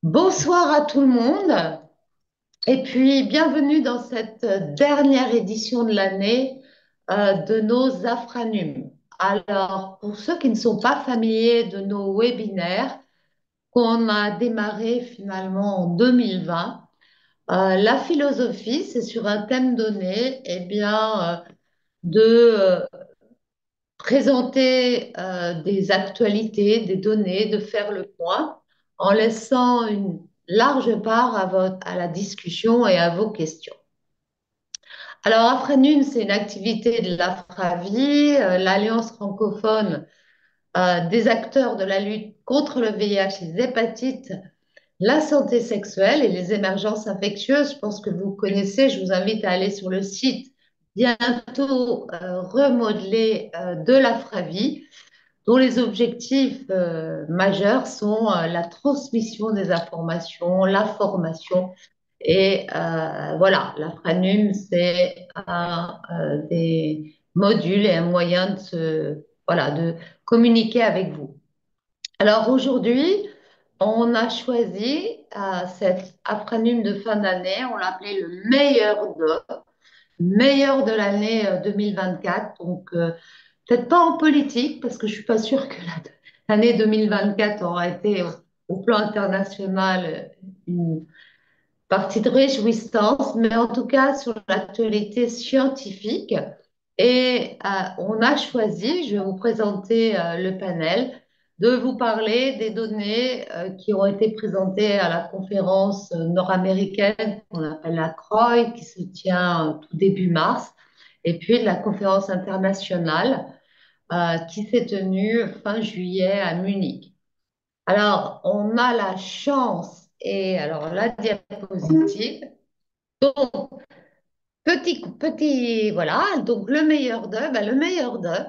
Bonsoir à tout le monde et puis bienvenue dans cette dernière édition de l'année de nos Afranum. Alors, pour ceux qui ne sont pas familiers de nos webinaires qu'on a démarré finalement en 2020, la philosophie, c'est sur un thème donné, de présenter des actualités, des données, de faire le point en laissant une large part à la discussion et à vos questions. Alors, Afranune, c'est une activité de l'Afravi, l'Alliance francophone des acteurs de la lutte contre le VIH, les hépatites, la santé sexuelle et les émergences infectieuses. Je pense que vous connaissez, je vous invite à aller sur le site bientôt remodelé de l'Afravi, dont les objectifs majeurs sont la transmission des informations, la formation. Et voilà, la Franum, c'est un des modules et un moyen voilà, de communiquer avec vous. Alors aujourd'hui, on a choisi cet Afranum de fin d'année, on l'a appelé le meilleur de l'année 2024. Donc, peut-être pas en politique, parce que je suis pas sûre que l'année 2024 aura été au plan international une partie de réjouissance, mais en tout cas sur l'actualité scientifique. Et on a choisi, je vais vous présenter le panel, de vous parler des données qui ont été présentées à la conférence nord-américaine qu'on appelle la CROI, qui se tient tout début mars, et puis de la conférence internationale qui s'est tenue fin juillet à Munich. Alors, on a la chance, et alors la diapositive. Donc, voilà, donc le meilleur d'eux, le meilleur d'eux,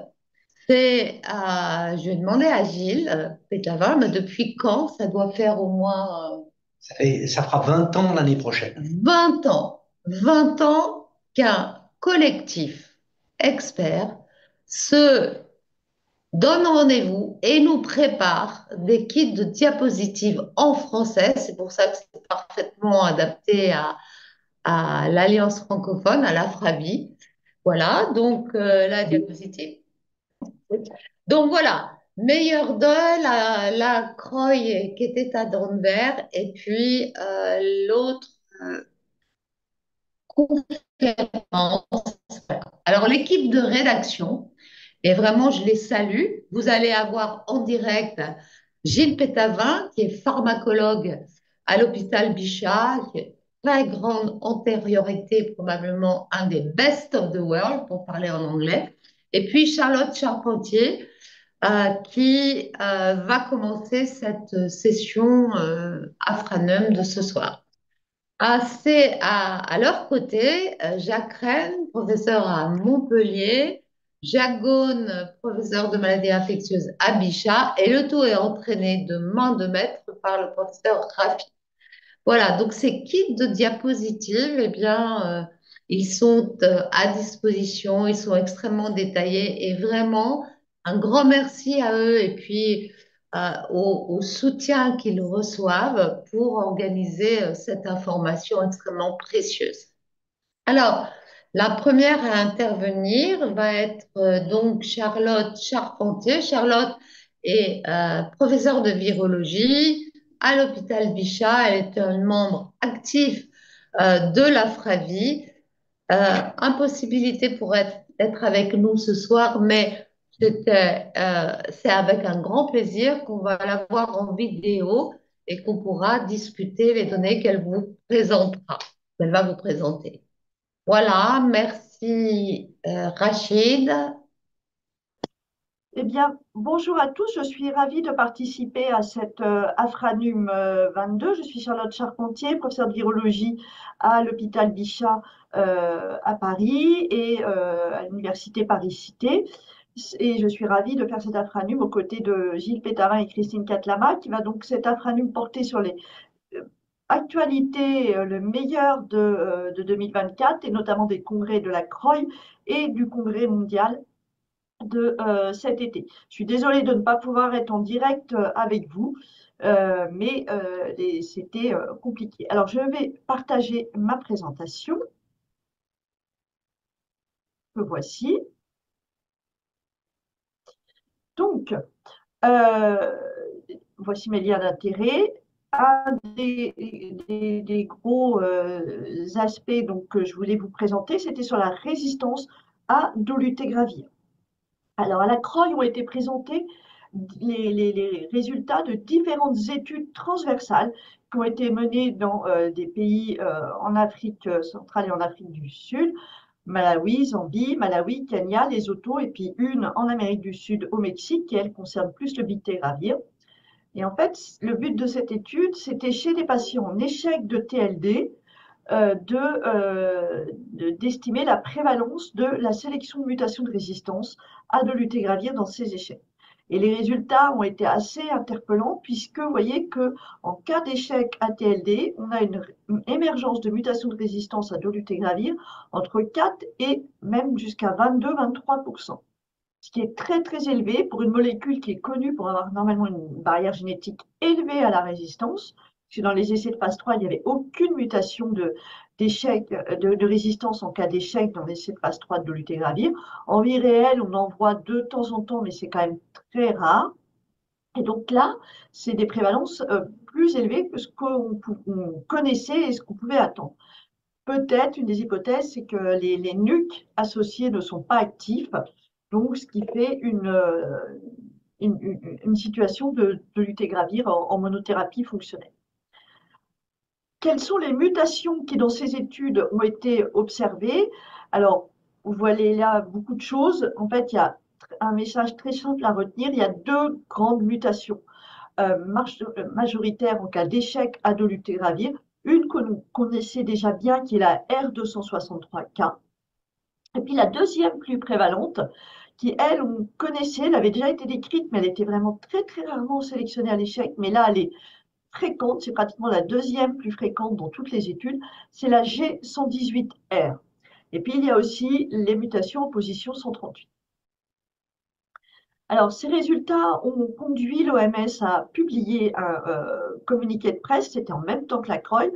c'est, je vais demander à Gilles Pétavin, mais depuis quand? Ça doit faire au moins Ça fera 20 ans l'année prochaine. 20 ans. 20 ans qu'un collectif expert se donne rendez-vous et nous prépare des kits de diapositives en français. C'est pour ça que c'est parfaitement adapté à l'Alliance francophone, à l'AFRAVI. Voilà, donc la diapositive. Donc voilà, meilleur de la Croix qui était à Denver et puis l'autre conférence. Alors l'équipe de rédaction, et vraiment je les salue, vous allez avoir en direct Gilles Pétavin, qui est pharmacologue à l'hôpital Bichat, qui est très grande antériorité, probablement un des best of the world, pour parler en anglais. Et puis Charlotte Charpentier, qui va commencer cette session Afranum de ce soir. À leur côté, Jacques Rennes, professeur à Montpellier, Jacques Gaune, professeur de maladies infectieuses à Bichat, et le tout est entraîné de main de maître par le professeur Raffi. Voilà, donc ces kits de diapositives, ils sont à disposition, ils sont extrêmement détaillés et vraiment un grand merci à eux et puis au soutien qu'ils reçoivent pour organiser cette information extrêmement précieuse. Alors, la première à intervenir va être donc Charlotte Charpentier. Charlotte est professeure de virologie à l'hôpital Bichat. Elle est un membre actif de la FRAVI. Impossibilité pour être avec nous ce soir, mais c'est avec un grand plaisir qu'on va la voir en vidéo et qu'on pourra discuter les données qu'elle vous présentera, qu'elle va vous présenter. Voilà, merci Rachid. Eh bien, bonjour à tous. Je suis ravie de participer à cette Afranum 22. Je suis Charlotte Charpentier, professeure de virologie à l'hôpital Bichat à Paris et à l'université Paris-Cité. Et je suis ravie de faire cet Afranum aux côtés de Gilles Pétavin et Christine Catlama, qui va donc cet Afranum porter sur les actualités, le meilleur de 2024, et notamment des congrès de la CROI et du congrès mondial de cet été. Je suis désolée de ne pas pouvoir être en direct avec vous, mais c'était compliqué. Alors, je vais partager ma présentation. Que voici. Donc, voici mes liens d'intérêt. Un des gros aspects donc, que je voulais vous présenter, c'était sur la résistance à dolutegravir. Alors, à la CROI ont été présentés les résultats de différentes études transversales qui ont été menées dans des pays en Afrique centrale et en Afrique du Sud, Malawi, Zambie, Malawi, Kenya, Lesotho, et puis une en Amérique du Sud, au Mexique, qui elle concerne plus le bictegravir. Et en fait, le but de cette étude, c'était chez des patients en échec de TLD, d'estimer la prévalence de la sélection de mutation de résistance à dolutegravir dans ces échecs. Et les résultats ont été assez interpellants puisque vous voyez qu'en cas d'échec à TLD, on a une émergence de mutation de résistance à dolutegravir entre 4 et même jusqu'à 22-23%. Ce qui est très très élevé pour une molécule qui est connue pour avoir normalement une barrière génétique élevée à la résistance. Parce que dans les essais de phase 3, il n'y avait aucune mutation de résistance en cas d'échec dans l'essai de phase 3 de dolutegravir. En vie réelle, on en voit de temps en temps, mais c'est quand même très rare. Et donc là, c'est des prévalences plus élevées que ce qu'on connaissait et ce qu'on pouvait attendre. Peut-être, une des hypothèses, c'est que les NUC associés ne sont pas actifs, donc ce qui fait une situation de dolutegravir en monothérapie fonctionnelle. Quelles sont les mutations qui, dans ces études, ont été observées? Alors, vous voyez là beaucoup de choses. En fait, il y a un message très simple à retenir. Il y a deux grandes mutations majoritaires en cas d'échec à dolutegravir. Une que nous connaissez déjà bien, qui est la R263K. Et puis la deuxième plus prévalente, qui, elle, on connaissait, elle avait déjà été décrite, mais elle était vraiment très, très rarement sélectionnée à l'échec. Mais là, elle est fréquente, c'est pratiquement la deuxième plus fréquente dans toutes les études, c'est la G118R. Et puis, il y a aussi les mutations en position 138. Alors, ces résultats ont conduit l'OMS à publier un communiqué de presse, c'était en même temps que la CROI,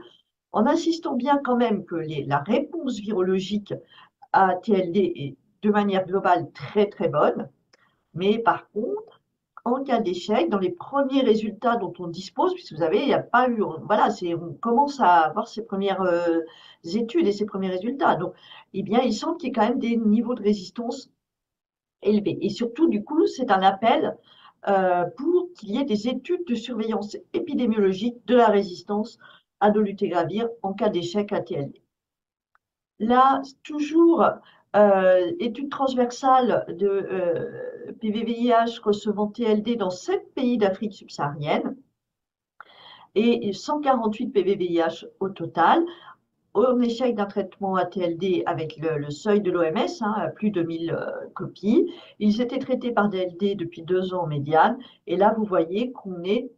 en insistant bien quand même que la réponse virologique à TLD est de manière globale très très bonne, mais par contre, en cas d'échec, dans les premiers résultats dont on dispose, puisque vous savez, il n'y a pas eu, voilà, on commence à avoir ces premières études et ces premiers résultats. Donc, eh bien, il semble qu'il y ait quand même des niveaux de résistance élevés. Et surtout, du coup, c'est un appel pour qu'il y ait des études de surveillance épidémiologique de la résistance à dolutegravir en cas d'échec à TLD. Là, toujours étude transversale de PVVIH recevant TLD dans 7 pays d'Afrique subsaharienne et 148 PVVIH au total, en échec d'un traitement à TLD avec le seuil de l'OMS, plus de 1000 copies. Ils étaient traités par TLD depuis 2 ans en médiane, et là, vous voyez qu'on est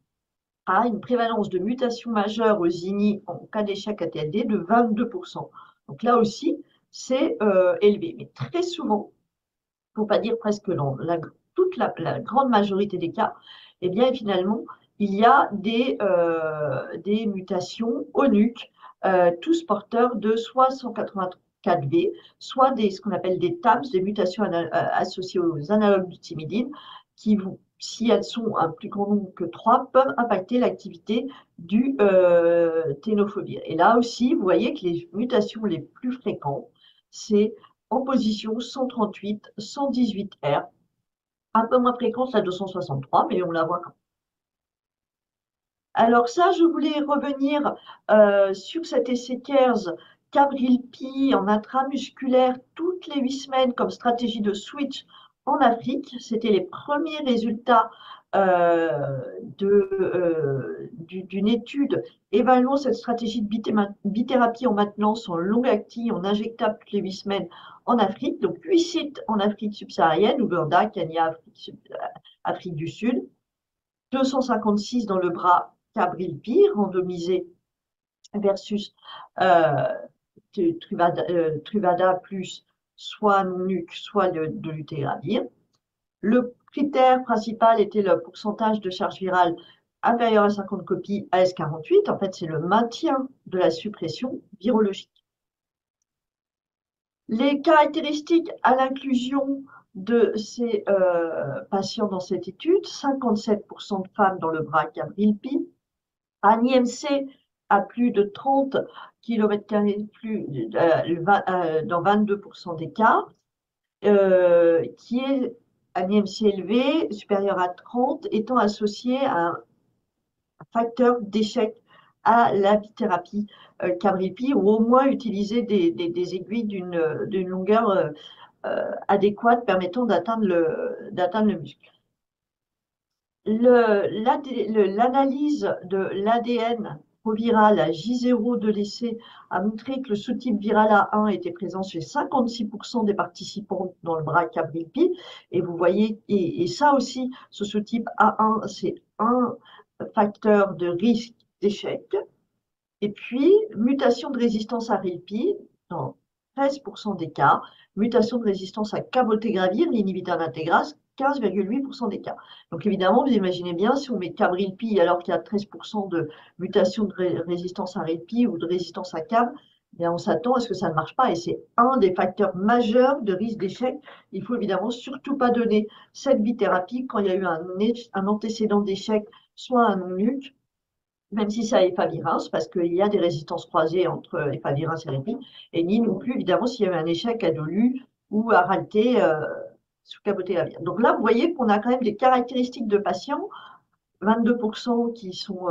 à une prévalence de mutation majeure aux INI en cas d'échec à TLD de 22%. Donc là aussi, c'est élevé. Mais très souvent, pour ne pas dire presque dans toute la grande majorité des cas, eh bien finalement, il y a des mutations au NUC, tous porteurs de soit 184V, soit ce qu'on appelle des TAMS, des mutations associées aux analogues du thymidine, qui vont, si elles sont un plus grand nombre que 3, peuvent impacter l'activité du ténophobir. Et là aussi, vous voyez que les mutations les plus fréquentes, c'est en position 138, 118R, un peu moins fréquente la 263, mais on la voit quand même. Alors ça, je voulais revenir sur cet essai CARES, Cabrilpi en intramusculaire toutes les 8 semaines comme stratégie de switch en Afrique. C'était les premiers résultats d'une étude évaluant cette stratégie de bithérapie en maintenance en long-acting, en injectable toutes les 8 semaines en Afrique. Donc 8 sites en Afrique subsaharienne, Ouganda, Kenya, Afrique du Sud. 256 dans le bras Cabrilpi, randomisé versus Truvada plus soit NUC, soit de dolutegravir. Le critère principal était le pourcentage de charge virale inférieur à 50 copies AS48, en fait, c'est le maintien de la suppression virologique. Les caractéristiques à l'inclusion de ces patients dans cette étude, 57% de femmes dans le bras Cabrilpi, un IMC à plus de 30 km², dans 22% des cas, qui est un IMC élevé, supérieur à 30, étant associé à un facteur d'échec à l'apithérapie Cabrilpi, ou au moins utiliser des aiguilles d'une longueur adéquate permettant d'atteindre le muscle. L'analyse de l'ADN proviral à J0 de l'essai a montré que le sous-type viral A1 était présent chez 56% des participants dans le bras Cabrilpi. Et vous voyez, et ça aussi, ce sous-type A1, c'est un facteur de risque d'échec. Et puis, mutation de résistance à Rilpi, dans 13% des cas, mutation de résistance à cabotegravir, l'inhibiteur d'intégrase, 15,8% des cas. Donc évidemment, vous imaginez bien, si on met Cabrilpi alors qu'il y a 13% de mutation de résistance à Rilpi ou de résistance à Cab, eh on s'attend à ce que ça ne marche pas. Et c'est un des facteurs majeurs de risque d'échec. Il faut évidemment surtout pas donner cette bithérapie quand il y a eu un antécédent d'échec, soit un non-luc, même si ça est efavirenz, parce qu'il y a des résistances croisées entre efavirenz et Rilpi, et ni non plus, évidemment, s'il y avait un échec à Dolu ou à Ralté sous cabotegravir. Donc là, vous voyez qu'on a quand même des caractéristiques de patients, 22% qui sont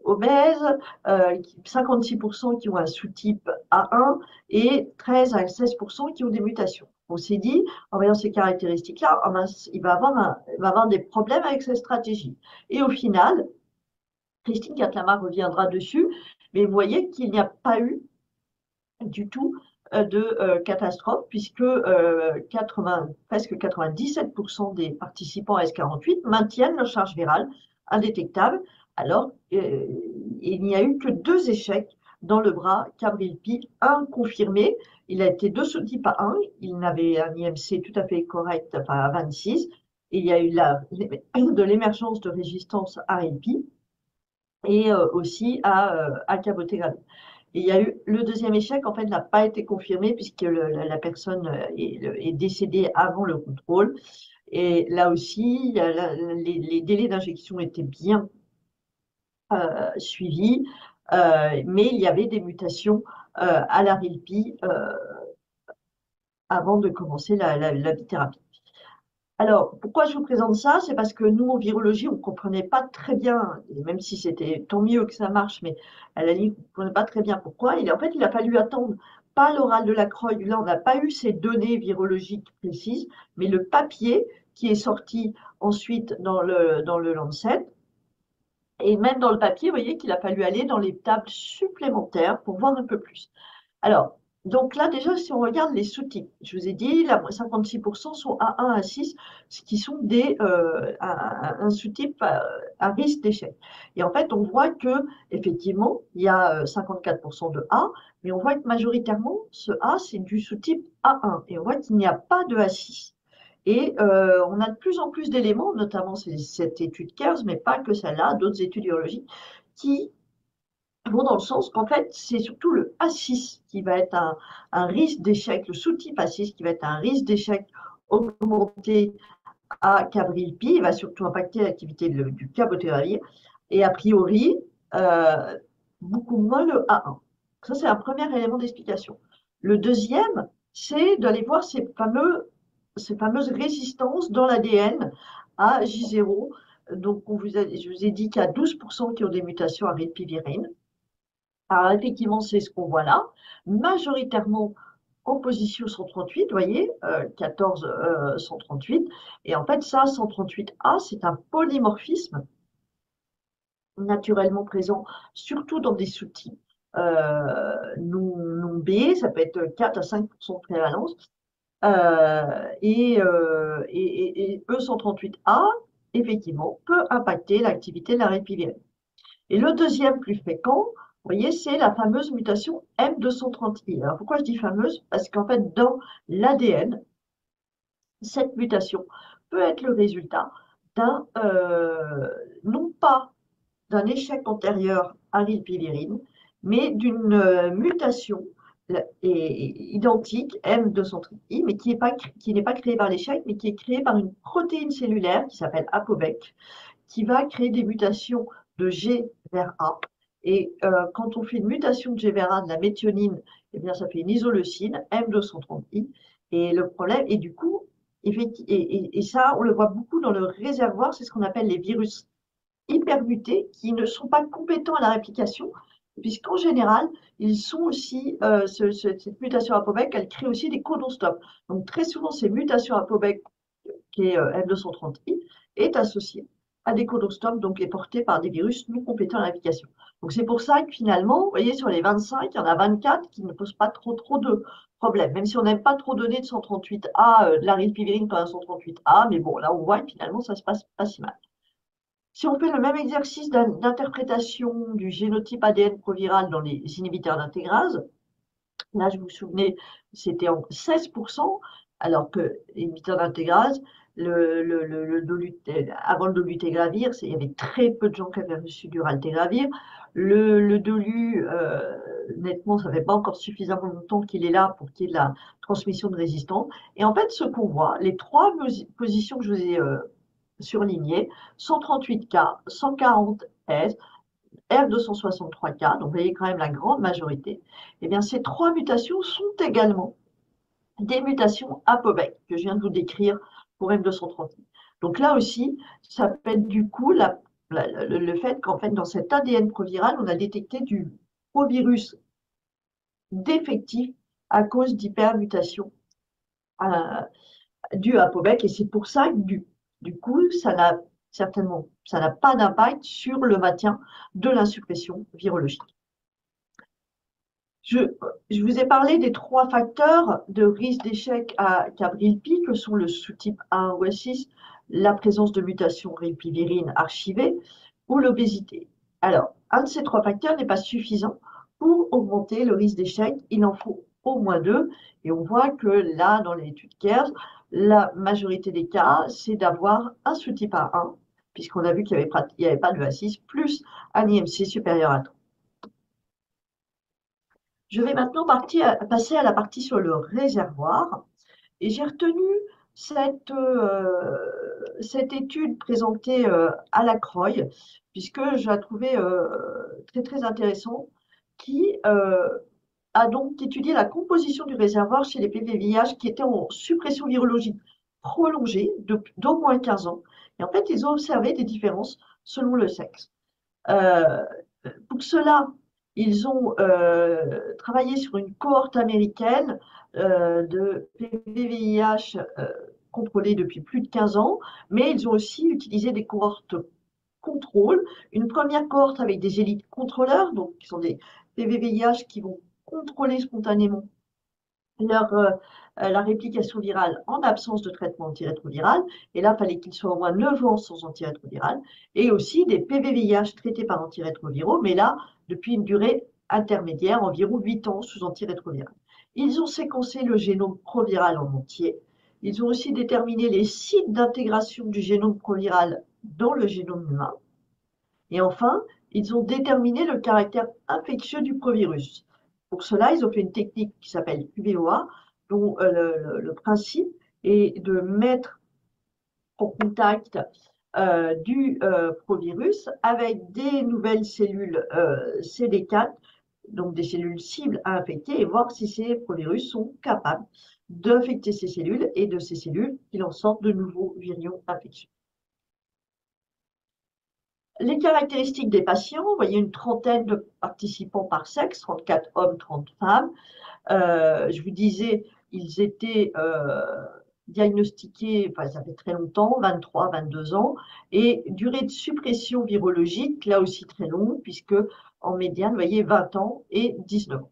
obèses, 56% qui ont un sous-type A1 et 13 à 16% qui ont des mutations. On s'est dit, en voyant ces caractéristiques-là, il va avoir des problèmes avec cette stratégie. Et au final, Christine Catlamar reviendra dessus, mais vous voyez qu'il n'y a pas eu du tout de catastrophe, puisque presque 97% des participants à S48 maintiennent leur charge virale indétectable, alors il n'y a eu que 2 échecs dans le bras Cabrilpi, un confirmé, il a été de sous-type A1, il n'avait un IMC tout à fait correct, enfin à 26, et il y a eu de l'émergence de résistance à Rilpi, et aussi à cabotegravir. Et il y a eu le deuxième échec, en fait, n'a pas été confirmé puisque la personne est décédée avant le contrôle. Et là aussi, les délais d'injection étaient bien suivis, mais il y avait des mutations à la Rilpi avant de commencer la bithérapie. Alors, pourquoi je vous présente ça? C'est parce que nous, en virologie, on ne comprenait pas très bien, et même si c'était tant mieux que ça marche, mais à la limite, on ne comprenait pas très bien pourquoi. En fait, il a fallu attendre, pas l'oral de la Croix, là, on n'a pas eu ces données virologiques précises, mais le papier qui est sorti ensuite dans le Lancet. Et même dans le papier, vous voyez qu'il a fallu aller dans les tables supplémentaires pour voir un peu plus. Alors, donc là, déjà, si on regarde les sous-types, je vous ai dit, 56% sont A1 à 6, ce qui sont un sous-type à risque d'échec. Et en fait, on voit que effectivement, il y a 54% de A, mais on voit que majoritairement, ce A, c'est du sous-type A1. Et on voit qu'il n'y a pas de A6. Et on a de plus en plus d'éléments, notamment cette étude KERS, mais pas que celle-là, d'autres études urologiques, qui vont dans le sens qu'en fait, c'est surtout le A6 qui va être un risque d'échec, le sous-type A6 qui va être un risque d'échec augmenté à Cabrilpi. Il va surtout impacter l'activité du cabotegravir. Et a priori, beaucoup moins le A1. Ça, c'est un premier élément d'explication. Le deuxième, c'est d'aller voir ces fameuses résistances dans l'ADN à J0. Donc, je vous ai dit qu'il y a 12% qui ont des mutations à rilpivirine. Alors, effectivement, c'est ce qu'on voit là, majoritairement en position 138, vous voyez, 14 138. Et en fait, ça, 138A, c'est un polymorphisme naturellement présent, surtout dans des sous-types non B, ça peut être 4 à 5% de prévalence. Et E138A, effectivement, peut impacter l'activité de la rilpivirine. Et le deuxième plus fréquent, vous voyez, c'est la fameuse mutation M230I. Alors pourquoi je dis fameuse? Parce qu'en fait, dans l'ADN, cette mutation peut être le résultat non pas d'un échec antérieur à rilpivirine, mais d'une mutation identique, M230I, mais qui n'est pas créée par l'échec, mais qui est créée par une protéine cellulaire qui s'appelle ApoBec, qui va créer des mutations de G vers A. Et quand on fait une mutation de G vers A de la méthionine, eh bien, ça fait une isoleucine, M230I. Et le problème, et du coup, et ça, on le voit beaucoup dans le réservoir, c'est ce qu'on appelle les virus hypermutés qui ne sont pas compétents à la réplication, puisqu'en général, ils sont aussi, cette mutation ApoBec, elle crée aussi des codons stop. Donc, très souvent, ces mutations ApoBec, qui est M230I, est associée à des codons stop, donc est portée par des virus non compétents à la réplication. Donc, c'est pour ça que finalement, vous voyez, sur les 25, il y en a 24 qui ne posent pas trop de problèmes, même si on n'aime pas trop donner de 138A, de la rilpivirine quand un 138A, mais bon, là, on voit que finalement, ça se passe pas si mal. Si on fait le même exercice d'interprétation du génotype ADN proviral dans les inhibiteurs d'intégrase, là, je vous souvenez, c'était en 16%, alors que l'inhibiteur d'intégrase, avant le dolutegravir, il y avait très peu de gens qui avaient reçu du raltegravir. Le dolu, nettement, ça ne fait pas encore suffisamment longtemps qu'il est là pour qu'il y ait de la transmission de résistance. Et en fait, ce qu'on voit, les trois positions que je vous ai surlignées, 138K, 140S, R263K, donc vous voyez quand même la grande majorité, eh bien ces trois mutations sont également des mutations ApoBec que je viens de vous décrire pour M230. Donc là aussi, ça peut être du coup le fait qu'en fait dans cet ADN proviral, on a détecté du provirus défectif à cause d'hypermutation due à ApoBec, et c'est pour ça que du coup, ça n'a pas d'impact sur le maintien de l'insuppression virologique. Je vous ai parlé des trois facteurs de risque d'échec à Cabrilpi, que sont le sous-type 1 ou 6, la présence de mutations rilpivirine archivées ou l'obésité. Alors, un de ces trois facteurs n'est pas suffisant pour augmenter le risque d'échec. Il en faut au moins deux. Et on voit que là, dans l'étude KERS, la majorité des cas, c'est d'avoir un sous-type A1, puisqu'on a vu qu'il n'y avait pas de A6, plus un IMC supérieur à 3. Je vais maintenant passer à la partie sur le réservoir. Et j'ai retenu cette étude présentée à la Croix, puisque je la trouvais très, très intéressante, qui a donc étudié la composition du réservoir chez les PVVIH qui étaient en suppression virologique prolongée d'au moins 15 ans. Et en fait, ils ont observé des différences selon le sexe. Pour cela, ils ont travaillé sur une cohorte américaine de PVVIH contrôlée depuis plus de 15 ans, mais ils ont aussi utilisé des cohortes contrôle. Une première cohorte avec des élites contrôleurs, donc qui sont des PVVIH qui vont contrôler spontanément la réplication virale en absence de traitement antirétroviral. Et là, il fallait qu'ils soient au moins 9 ans sans antirétroviral. Et aussi des PVVIH traités par antirétroviraux, mais là, depuis une durée intermédiaire, environ 8 ans sous antirétroviral. Ils ont séquencé le génome proviral en entier. Ils ont aussi déterminé les sites d'intégration du génome proviral dans le génome humain. Et enfin, ils ont déterminé le caractère infectieux du provirus. Pour cela, ils ont fait une technique qui s'appelle UVOA, dont le principe est de mettre en contact du provirus avec des nouvelles cellules CD4, donc des cellules cibles à infecter, et voir si ces provirus sont capables d'infecter ces cellules et de ces cellules qu'il en sorte de nouveaux virions infectieux. Les caractéristiques des patients, vous voyez une trentaine de participants par sexe, 34 hommes, 30 femmes. Je vous disais, ils étaient diagnostiqués, enfin ça fait très longtemps, 23, 22 ans, et durée de suppression virologique, là aussi très longue, puisque en médiane, vous voyez, 20 ans et 19 ans.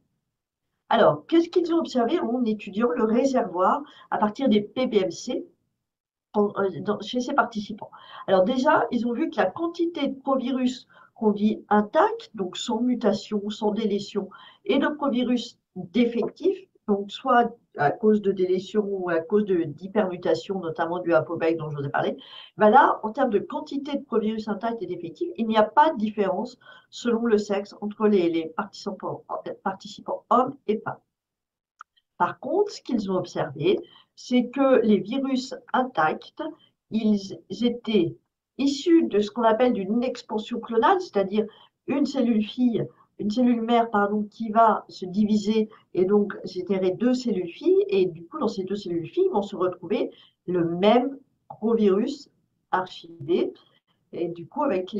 Alors, qu'est-ce qu'ils ont observé en étudiant le réservoir à partir des PBMC chez ces participants? Alors déjà, ils ont vu que la quantité de provirus qu'on dit intact, donc sans mutation, sans délétion, et de provirus défectifs, donc soit à cause de délétion ou à cause d'hypermutation, notamment du ApoB dont je vous ai parlé, ben là, en termes de quantité de provirus intacts et d'effectifs, il n'y a pas de différence selon le sexe entre les participants hommes et femmes. Par contre, ce qu'ils ont observé, c'est que les virus intacts, ils étaient issus de ce qu'on appelle d'une expansion clonale, c'est-à-dire une cellule fille, une cellule mère, pardon, qui va se diviser et donc générer deux cellules filles. Et du coup, dans ces deux cellules filles vont se retrouver le même provirus archivé. Et du coup, avec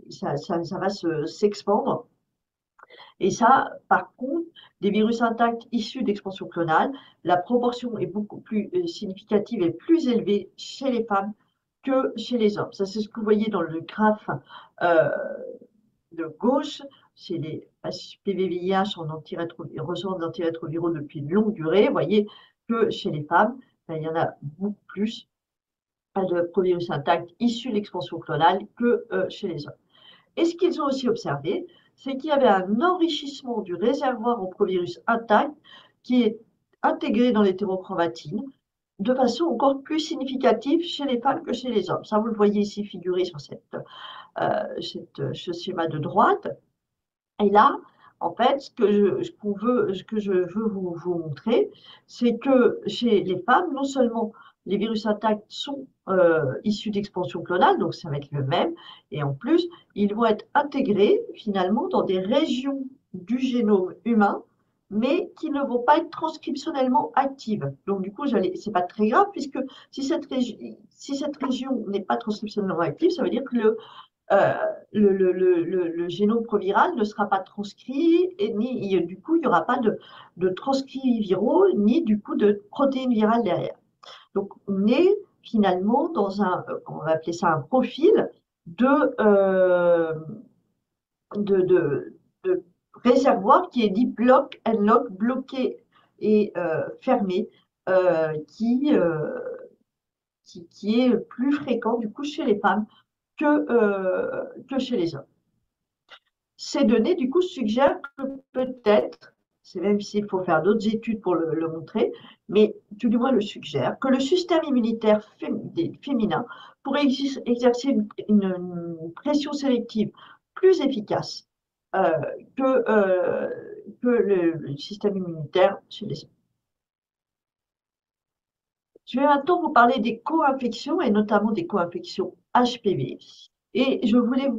ça va s'expandre. Et ça, par contre, des virus intacts issus d'expansion clonale, la proportion est beaucoup plus significative et plus élevée chez les femmes que chez les hommes. Ça, c'est ce que vous voyez dans le graphe euh, de gauche. C'est les HPV-VIH en ressources d'antirétroviraux depuis une longue durée. Vous voyez que chez les femmes, ben, il y en a beaucoup plus de provirus intacts issus d'expansion clonale que chez les hommes. Et ce qu'ils ont aussi observé, c'est qu'il y avait un enrichissement du réservoir en provirus intact qui est intégré dans l'hétérochromatine de façon encore plus significative chez les femmes que chez les hommes. Ça, vous le voyez ici figuré sur ce schéma de droite. Et là, en fait, ce que je veux vous montrer, c'est que chez les femmes, non seulement les virus intacts sont issus d'expansion clonale, donc ça va être le même, et en plus, ils vont être intégrés finalement dans des régions du génome humain, mais qui ne vont pas être transcriptionnellement actives. Donc du coup, c'est pas très grave, puisque si cette région n'est pas transcriptionnellement active, ça veut dire que le génome proviral ne sera pas transcrit et du coup, il n'y aura pas de transcrits viraux ni du coup de protéines virales derrière. Donc, on est finalement dans on va appeler ça un profil de réservoir qui est dit block and lock, bloqué et fermé, qui est plus fréquent du coup chez les femmes que chez les hommes. Ces données, du coup, suggèrent que peut-être, c'est même s'il faut faire d'autres études pour le montrer, mais tout du moins le suggère, que le système immunitaire féminin pourrait exercer une pression sélective plus efficace que le système immunitaire chez les hommes. Je vais maintenant vous parler des co-infections et notamment des co-infections HPV. Et je voulais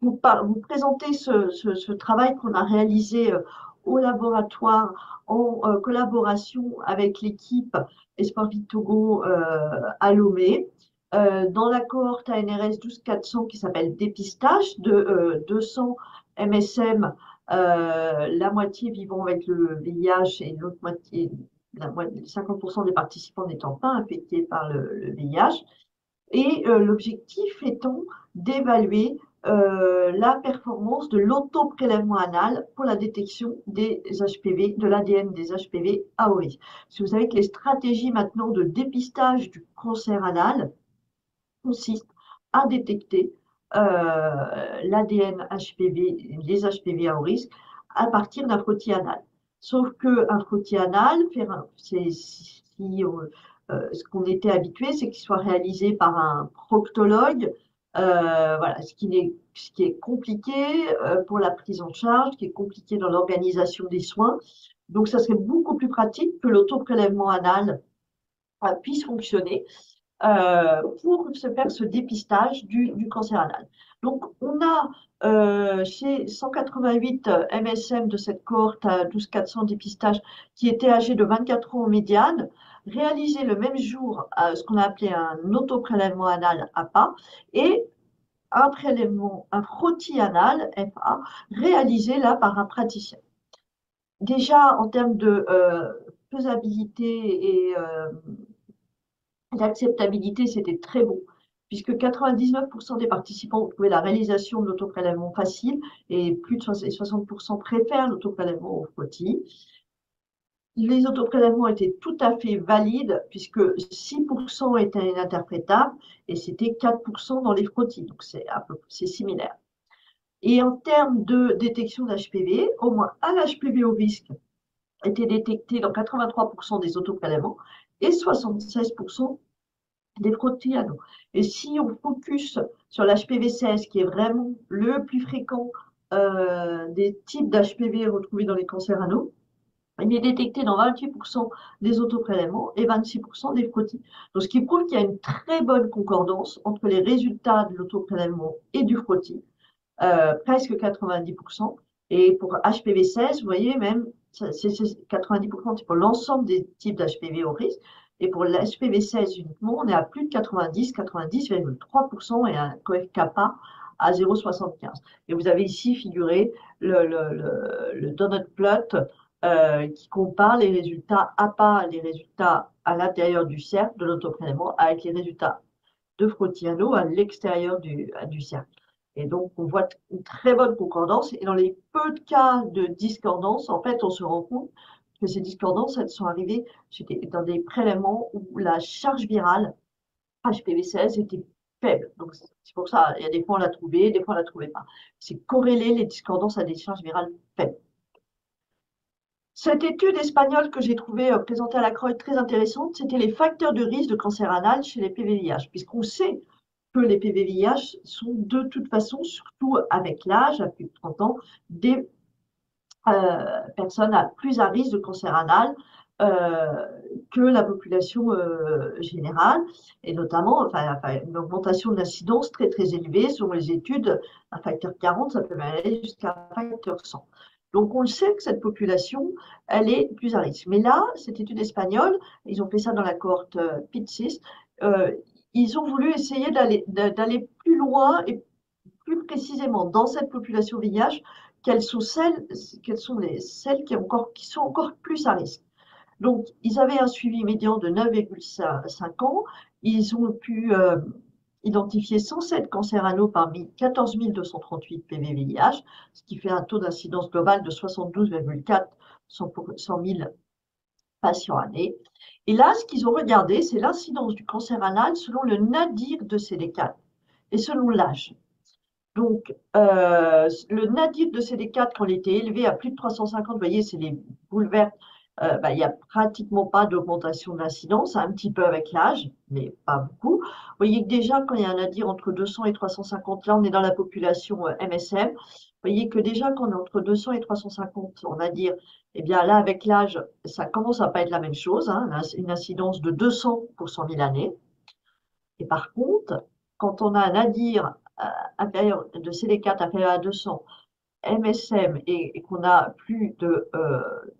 vous présenter ce travail qu'on a réalisé au laboratoire en collaboration avec l'équipe Esparvit Togo à Lomé, dans la cohorte ANRS 12400 qui s'appelle dépistage de 200 MSM, la moitié vivant avec le VIH et l'autre moitié, 50% des participants n'étant pas infectés par le VIH. Et l'objectif étant d'évaluer la performance de l'autoprélèvement anal pour la détection des HPV, de l'ADN des HPV à haut risque. Parce que vous savez que les stratégies maintenant de dépistage du cancer anal consistent à détecter l'ADN HPV, les HPV à haut risque, à partir d'un frottis anal. Sauf qu'un frottis anal, ce qu'on était habitué, c'est qu'il soit réalisé par un proctologue, voilà, ce qui est compliqué pour la prise en charge, qui est compliqué dans l'organisation des soins. Donc, ça serait beaucoup plus pratique que l'autoprélèvement anal puisse fonctionner pour se faire ce dépistage du cancer anal. Donc, on a chez 188 MSM de cette cohorte à 12400 dépistage qui étaient âgés de 24 ans en médiane, réalisé le même jour ce qu'on a appelé un autoprélèvement anal APA et un prélèvement, un frottis anal FA, réalisé là par un praticien. Déjà, en termes de faisabilité et l'acceptabilité, c'était très bon, puisque 99% des participants ont trouvé la réalisation de l'autoprélèvement facile et plus de 60% préfèrent l'autoprélèvement au frottis. Les autoprélèvements étaient tout à fait valides, puisque 6% étaient ininterprétables et c'était 4% dans les frottis, donc c'est similaire. Et en termes de détection d'HPV, au moins un HPV au risque étaient détectés dans 83% des autoprélèvements et 76% des frottis anneaux. Et si on focus sur l'HPV-16, qui est vraiment le plus fréquent des types d'HPV retrouvés dans les cancers anneaux, il est détecté dans 28% des autoprélèvements et 26% des frottis. Donc, ce qui prouve qu'il y a une très bonne concordance entre les résultats de l'autoprélèvement et du frottis, presque 90%. Et pour HPV-16, vous voyez même, c'est 90%, c'est pour l'ensemble des types d'HPV au risque. Et pour l'HPV-16 uniquement, on est à plus de 90,3% et un kappa à 0,75. Et vous avez ici figuré le donut plot qui compare les résultats APA, les résultats à l'intérieur du cercle de l'autoprélèvement avec les résultats de frottis anneaux à l'extérieur du cercle. Et donc, on voit une très bonne concordance. Et dans les peu de cas de discordance, en fait, on se rend compte que ces discordances, elles sont arrivées dans des prélèvements où la charge virale HPV-16 était faible. Donc, c'est pour ça, il y a des fois on l'a trouvé, des fois on ne la trouvait pas. C'est corrélé les discordances à des charges virales faibles. Cette étude espagnole que j'ai trouvée présentée à la CROI très intéressante, c'était les facteurs de risque de cancer anal chez les PVVIH, puisqu'on sait que les PVVIH sont de toute façon, surtout avec l'âge, à plus de 30 ans, des personnes plus à risque de cancer anal que la population générale, et notamment une augmentation de l'incidence très très élevée. Selon les études, un facteur 40, ça peut aller jusqu'à un facteur 100. Donc, on le sait que cette population, elle est plus à risque. Mais là, cette étude espagnole, ils ont fait ça dans la cohorte PIT6, ils ont voulu essayer d'aller plus loin et plus précisément dans cette population VIH, quelles sont celles qui sont encore plus à risque. Donc, ils avaient un suivi médian de 9,5 ans. Ils ont pu identifier 107 cancers anneaux parmi 14 238 PV-VIH, ce qui fait un taux d'incidence globale de 72,4 100 000 patients année. Et là, ce qu'ils ont regardé, c'est l'incidence du cancer anal selon le nadir de CD4 et selon l'âge. Donc, le nadir de CD4, quand il était élevé à plus de 350, vous voyez, c'est les boules vertes, il n'y a pratiquement pas d'augmentation de l'incidence, un petit peu avec l'âge, mais pas beaucoup. Vous voyez que déjà, quand il y a un nadir entre 200 et 350, là, on est dans la population MSM. Vous voyez que déjà, quand on est entre 200 et 350, on va dire, eh bien là, avec l'âge, ça commence à pas être la même chose, hein, une incidence de 200 pour 100 000 années. Et par contre, quand on a un nadir inférieur de CD4 inférieur à 200, MSM et qu'on a plus de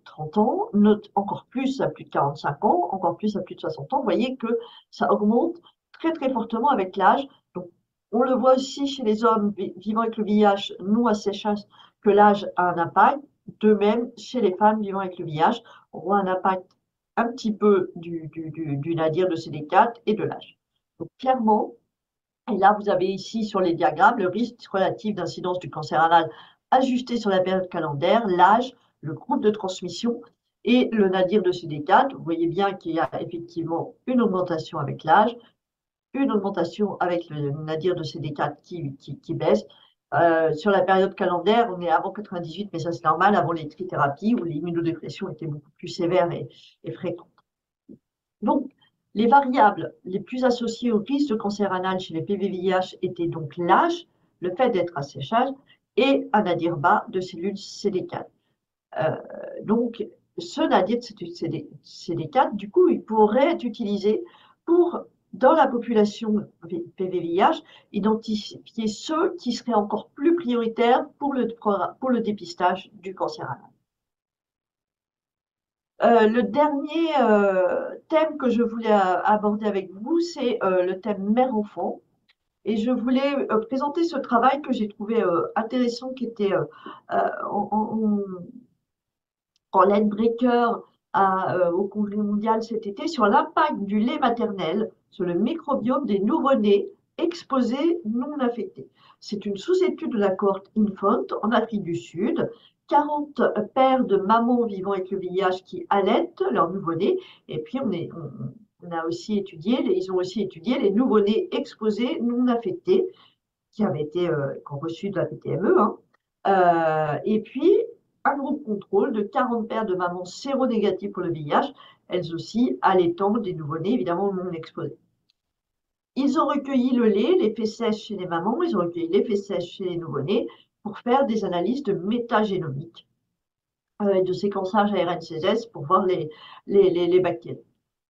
30 ans, encore plus à plus de 45 ans, encore plus à plus de 60 ans, vous voyez que ça augmente très très fortement avec l'âge. Donc, on le voit aussi chez les hommes vivant avec le VIH, nous à séchage, que l'âge a un impact. De même, chez les femmes vivant avec le VIH, on voit un impact un petit peu du nadir de CD4 et de l'âge. Donc, clairement, et là, vous avez ici sur les diagrammes le risque relatif d'incidence du cancer anal ajusté sur la période calendaire, l'âge, le groupe de transmission et le nadir de CD4. Vous voyez bien qu'il y a effectivement une augmentation avec l'âge, une augmentation avec le nadir de CD4 qui baisse. Sur la période calendaire, on est avant 98, mais ça c'est normal, avant les trithérapies où l'immunodépression était beaucoup plus sévère et fréquente. Donc, les variables les plus associées au risque de cancer anal chez les PVVIH étaient donc l'âge, le fait d'être à séchage et un nadir bas de cellules CD4. Donc, ce nadir de CD4, du coup, il pourrait être utilisé pour, dans la population PVVIH, identifier ceux qui seraient encore plus prioritaires pour le dépistage du cancer anal. Le dernier thème que je voulais aborder avec vous, c'est le thème mère-enfant. Et je voulais présenter ce travail que j'ai trouvé intéressant, qui était en late breaker au Congrès mondial cet été, sur l'impact du lait maternel sur le microbiome des nouveau-nés exposés non infectés. C'est une sous-étude de la cohorte Infant en Afrique du Sud. 40 pères de mamans vivant avec le VIH qui allaitent leurs nouveau-nés. Et puis, on a aussi étudié, ils ont aussi étudié les nouveau-nés exposés non infectés qui ont reçu de la PTME. Et puis, un groupe contrôle de 40 paires de mamans séronégatives pour le VIH, elles aussi allaitant des nouveau-nés évidemment non exposés. Ils ont recueilli le lait, les faits sèches chez les mamans, ils ont recueilli les faits sèches chez les nouveau-nés pour faire des analyses de métagénomique, de séquençage ARN-CSS pour voir les bactéries.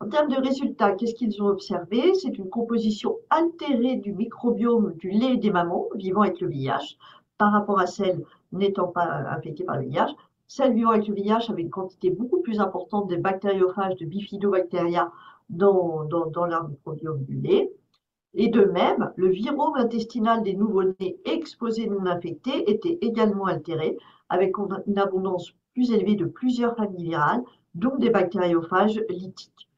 En termes de résultats, qu'est-ce qu'ils ont observé? C'est une composition altérée du microbiome du lait des mamans vivant avec le VIH par rapport à celles n'étant pas infectées par le VIH. Celles vivant avec le VIH avaient une quantité beaucoup plus importante de bactériophages, de bifidobactéria dans leur microbiome du lait. Et de même, le virome intestinal des nouveau-nés exposés non infectés était également altéré, avec une abondance plus élevée de plusieurs familles virales, dont des bactériophages lytiques.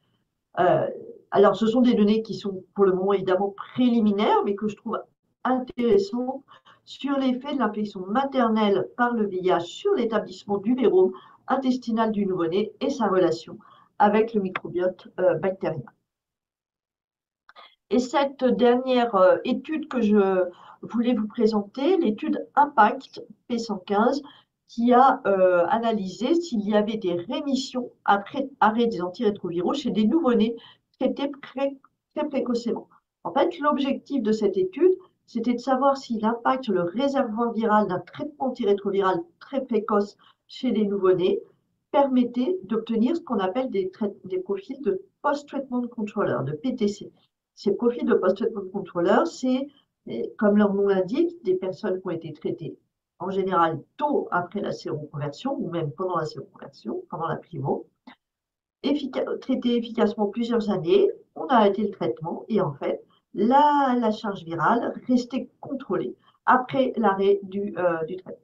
Alors, ce sont des données qui sont pour le moment évidemment préliminaires, mais que je trouve intéressantes sur l'effet de l'infection maternelle par le VIH sur l'établissement du virome intestinal du nouveau-né et sa relation avec le microbiote bactérien. Et cette dernière étude que je voulais vous présenter, l'étude Impact P115, qui a analysé s'il y avait des rémissions après arrêt des antirétroviraux chez des nouveau-nés traités très précocement. En fait, l'objectif de cette étude, c'était de savoir si l'impact sur le réservoir viral d'un traitement antirétroviral très précoce chez les nouveau-nés permettait d'obtenir ce qu'on appelle des profils de post-treatment controller, de PTC. Ces profils de post-treatment controller, c'est, comme leur nom l'indique, des personnes qui ont été traitées en général tôt après la séroconversion ou même pendant la séroconversion, pendant la primo, traitées efficacement plusieurs années, on a arrêté le traitement et en fait, la charge virale restait contrôlée après l'arrêt du traitement.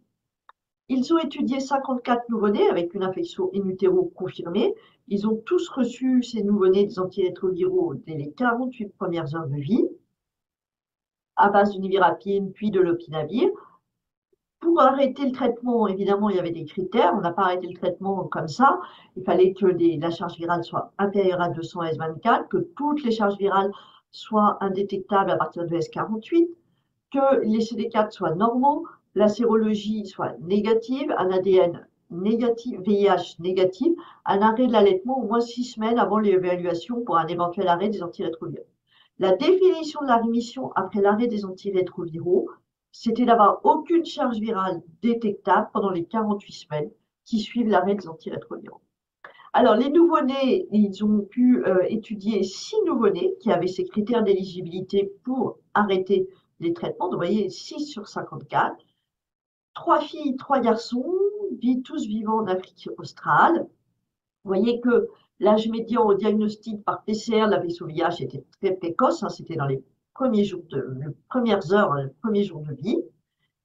Ils ont étudié 54 nouveau-nés avec une infection in utero confirmée. Ils ont tous reçu, ces nouveau-nés, des antirétroviraux dès les 48 premières heures de vie, à base de nivirapine puis de lopinavir. Pour arrêter le traitement, évidemment, il y avait des critères. On n'a pas arrêté le traitement comme ça. Il fallait que la charge virale soit inférieure à 200 S24, que toutes les charges virales soient indétectables à partir de S48, que les CD4 soient normaux, la sérologie soit négative, un ADN négatif, VIH négatif, un arrêt de l'allaitement au moins 6 semaines avant l'évaluation pour un éventuel arrêt des antirétroviraux. La définition de la rémission après l'arrêt des antirétroviraux, c'était d'avoir aucune charge virale détectable pendant les 48 semaines qui suivent l'arrêt des antirétroviraux. Alors, les nouveau-nés, ils ont pu étudier 6 nouveau-nés qui avaient ces critères d'éligibilité pour arrêter les traitements. Donc, vous voyez, 6 sur 54. 3 filles, 3 garçons, tous vivant en Afrique australe. Vous voyez que l'âge médian au diagnostic par PCR de l'infection VIH était très précoce, hein, c'était dans les premières heures, les premiers jours de vie.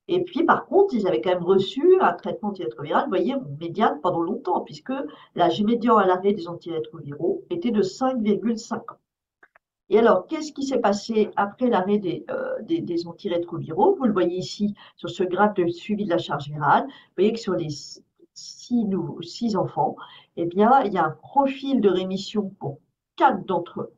Et puis, par contre, ils avaient quand même reçu un traitement antirétroviral, vous voyez, en médiane pendant longtemps, puisque l'âge médian à l'arrêt des antirétroviraux était de 5,5 ans. Et alors, qu'est-ce qui s'est passé après l'arrêt des antirétroviraux? Vous le voyez ici sur ce graphe de suivi de la charge virale. Vous voyez que sur les 6 enfants, eh bien, il y a un profil de rémission pour 4 d'entre eux.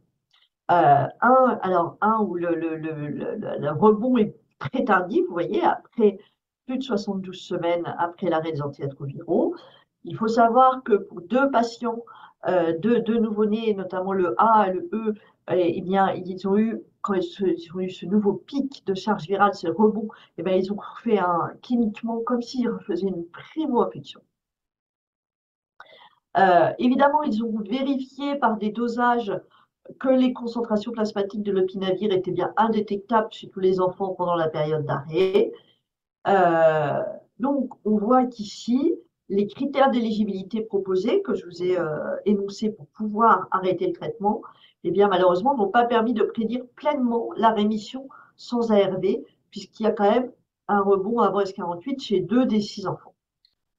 Un où le rebond est très tardif, vous voyez, après plus de 72 semaines après l'arrêt des antirétroviraux. Il faut savoir que pour 2 patients, 2 nouveau-nés, notamment le A et le E, eh bien, ils ont eu, quand ils ont eu ce nouveau pic de charge virale, ce rebond, eh bien, ils ont fait cliniquement comme s'ils faisaient une primo-infection. Évidemment, ils ont vérifié par des dosages que les concentrations plasmatiques de lopinavir étaient bien indétectables chez tous les enfants pendant la période d'arrêt. Donc, on voit qu'ici, les critères d'éligibilité proposés que je vous ai énoncés pour pouvoir arrêter le traitement, eh bien, malheureusement, n'ont pas permis de prédire pleinement la rémission sans ARV, puisqu'il y a quand même un rebond avant S48 chez 2 des 6 enfants.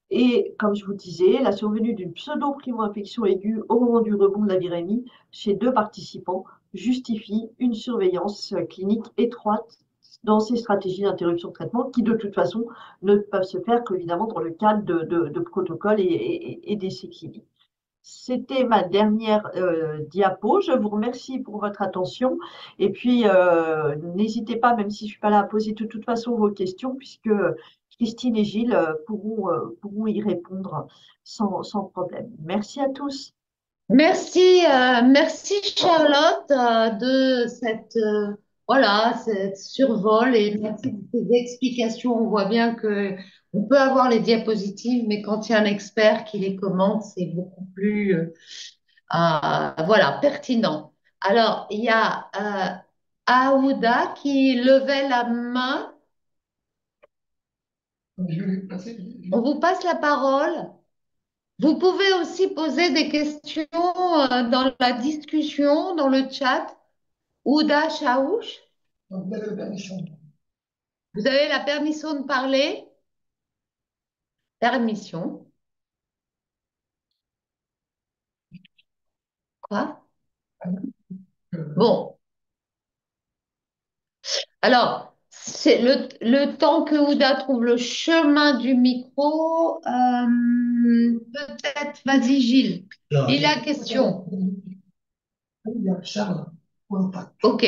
Et comme je vous disais, la survenue d'une pseudo-primo-infection aiguë au moment du rebond de la virémie chez 2 participants justifie une surveillance clinique étroite dans ces stratégies d'interruption de traitement qui, de toute façon, ne peuvent se faire qu'évidemment dans le cadre de protocoles et d'essais cliniques. C'était ma dernière diapo. Je vous remercie pour votre attention. Et puis, n'hésitez pas, même si je ne suis pas là, à poser de toute façon vos questions, puisque Christine et Gilles pourront y répondre sans problème. Merci à tous. Merci Charlotte de voilà, cette survol et merci de tes explications. On voit bien que on peut avoir les diapositives, mais quand il y a un expert qui les commente, c'est beaucoup plus voilà, pertinent. Alors, il y a Aouda qui levait la main. On vous passe la parole. Vous pouvez aussi poser des questions dans la discussion, dans le chat. Ouda Chaouch, vous avez la permission de parler? Permission. Quoi? Bon, alors, c'est le temps que Ouda trouve le chemin du micro. Peut-être, vas-y Gilles. Il a question. Ok.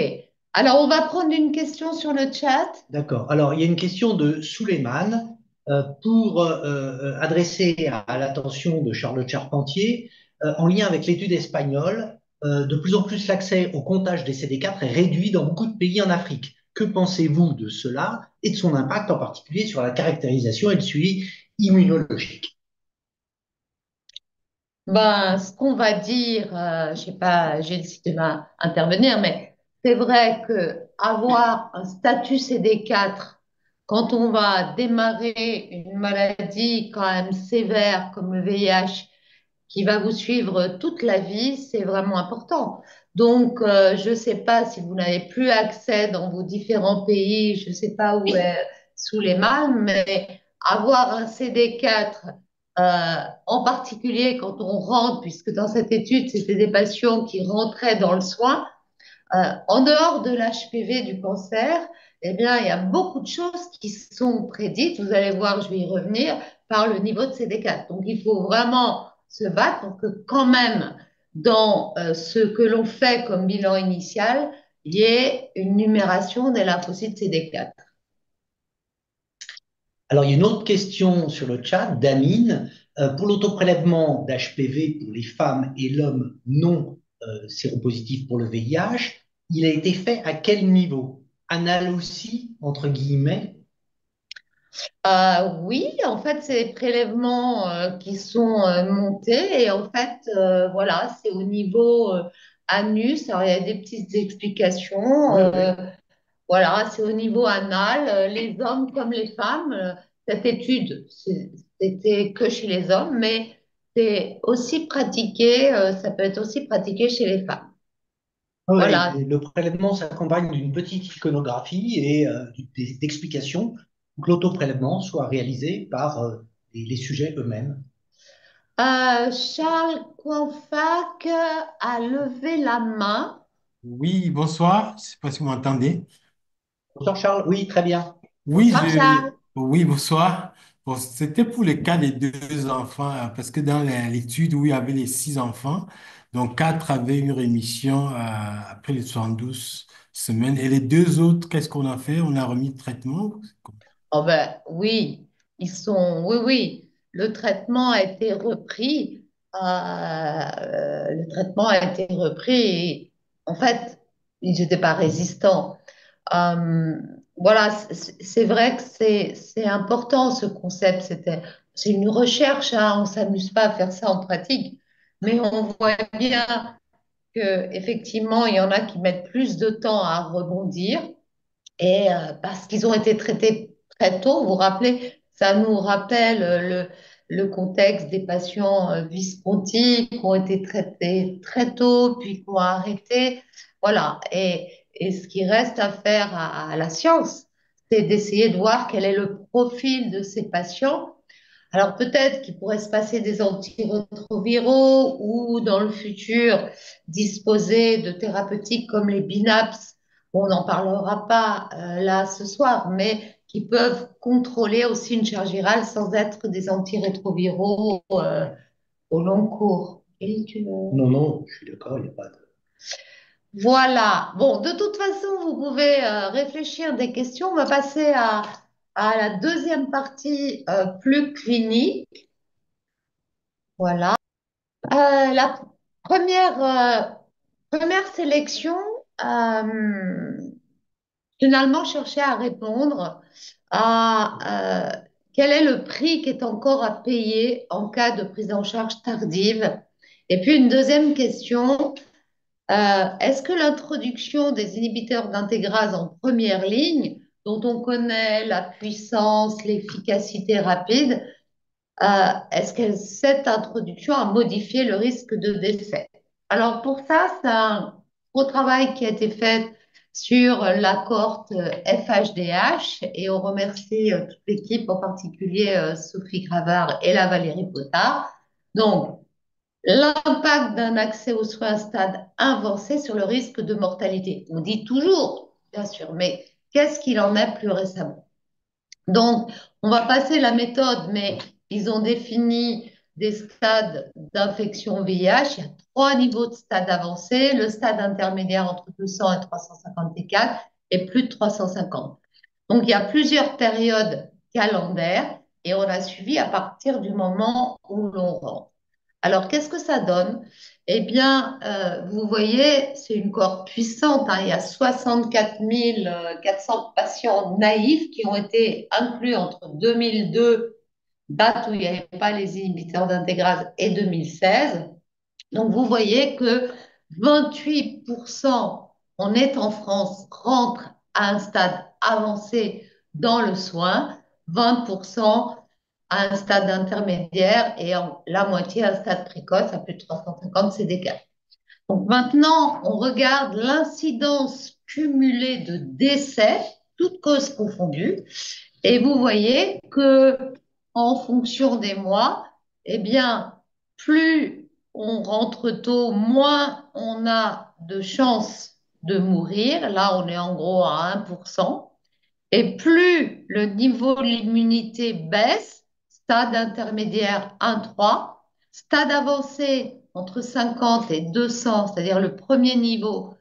Alors, on va prendre une question sur le chat. D'accord. Alors, il y a une question de Souleymane pour adresser à l'attention de Charlotte Charpentier en lien avec l'étude espagnole. De plus en plus, l'accès au comptage des CD4 est réduit dans beaucoup de pays en Afrique. Que pensez-vous de cela et de son impact en particulier sur la caractérisation et le suivi immunologique? Ben, ce qu'on va dire, je sais pas, Gilles, si tu vas intervenir, mais c'est vrai que avoir un statut CD4 quand on va démarrer une maladie quand même sévère comme le VIH qui va vous suivre toute la vie, c'est vraiment important. Donc, je ne sais pas si vous n'avez plus accès dans vos différents pays, je ne sais pas où est sous les mâles, mais avoir un CD4, en particulier quand on rentre, puisque dans cette étude, c'était des patients qui rentraient dans le soin, en dehors de l'HPV du cancer, eh bien, il y a beaucoup de choses qui sont prédites. Vous allez voir, je vais y revenir, par le niveau de CD4. Donc, il faut vraiment se battre pour que quand même, dans ce que l'on fait comme bilan initial, il y ait une numération des lymphocytes CD4. Alors, il y a une autre question sur le chat d'Amine. Pour l'autoprélèvement d'HPV pour les femmes et l'homme non séropositif pour le VIH, il a été fait à quel niveau? Anal aussi, entre guillemets? Oui, en fait, c'est des prélèvements qui sont montés et en fait, voilà, c'est au niveau anus. Alors, il y a des petites explications. Oui, oui. Voilà, c'est au niveau anal, les hommes comme les femmes. Cette étude, c'était que chez les hommes, mais c'est aussi pratiqué, ça peut être aussi pratiqué chez les femmes. Oui, Voilà. le prélèvement s'accompagne d'une petite iconographie et d'explications pour que l'autoprélèvement soit réalisé par les sujets eux-mêmes. Charles Coinfac a levé la main. Oui, bonsoir. Je ne sais pas si vous m'entendez. Bonsoir Charles, oui, très bien. Bonsoir Charles. Oui, bonsoir. Bon, c'était pour le cas des deux enfants, parce que dans l'étude où il y avait les six enfants, donc quatre avaient une rémission après les 72 semaines. Et les deux autres, qu'est-ce qu'on a fait? On a remis le traitement? Oh ben oui, oui, oui. Le traitement a été repris. Le traitement a été repris et en fait, ils n'étaient pas résistants. Euh, voilà, c'est vrai que c'est important ce concept. C'est une recherche, hein, on s'amuse pas à faire ça en pratique, mais on voit bien que effectivement, il y en a qui mettent plus de temps à rebondir. Et parce qu'ils ont été traités très tôt, vous vous rappelez, ça nous rappelle le contexte des patients Visconti qui ont été traités très tôt, puis qui ont arrêté. Voilà. Et ce qui reste à faire à la science, c'est d'essayer de voir quel est le profil de ces patients. Alors peut-être qu'il pourrait se passer des antirétroviraux ou dans le futur disposer de thérapeutiques comme les BINAPS. On n'en parlera pas là ce soir, mais qui peuvent contrôler aussi une charge virale sans être des antirétroviraux au long cours. Et Non, non, je suis d'accord, il n'y a pas de... Voilà. Bon, de toute façon, vous pouvez réfléchir des questions. On va passer à la deuxième partie plus clinique. Voilà. La première, première sélection, euh, finalement, cherchait à répondre à quel est le prix qui est encore à payer en cas de prise en charge tardive. Et puis une deuxième question, est-ce que l'introduction des inhibiteurs d'intégrase en première ligne, dont on connaît la puissance, l'efficacité rapide, est-ce que cette introduction a modifié le risque de décès? Alors pour ça, c'est un gros travail qui a été fait sur la cohorte FHDH et on remercie toute l'équipe, en particulier Sophie Gravard et la Valérie Potard. Donc, l'impact d'un accès aux soins à stade avancé sur le risque de mortalité. On dit toujours, bien sûr, mais qu'est-ce qu'il en est plus récemment? Donc, on va passer la méthode, mais ils ont défini des stades d'infection VIH. Il y a 3 niveaux de stade avancé, le stade intermédiaire entre 200 et 354 et plus de 350. Donc, il y a plusieurs périodes calendaires et on a suivi à partir du moment où l'on rentre. Alors, qu'est-ce que ça donne? Eh bien, vous voyez, c'est une cohorte puissante, hein. Il y a 64 400 patients naïfs qui ont été inclus entre 2002, date où il n'y avait pas les inhibiteurs d'intégrase, et 2016. Donc, vous voyez que 28%, on est en France, rentrent à un stade avancé dans le soin, 20% à un stade intermédiaire et la moitié à un stade précoce, à plus de 350, c'est des cas. Donc maintenant, on regarde l'incidence cumulée de décès, toutes causes confondues, et vous voyez que en fonction des mois, eh bien, plus on rentre tôt, moins on a de chances de mourir. Là, on est en gros à 1%. Et plus le niveau de l'immunité baisse, stade intermédiaire 1-3, stade avancé entre 50 et 200, c'est-à-dire le premier niveau,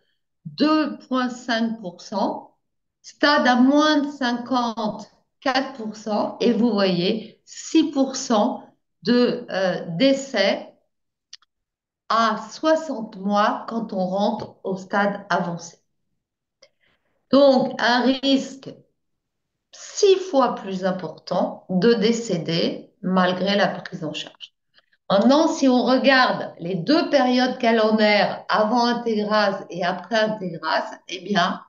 2,5%, stade à moins de 50, 4%, et vous voyez 6% de décès à 60 mois quand on rentre au stade avancé. Donc, un risque 6 fois plus important de décéder malgré la prise en charge. Maintenant, si on regarde les 2 périodes calendaires avant intégrase et après intégrase, eh bien,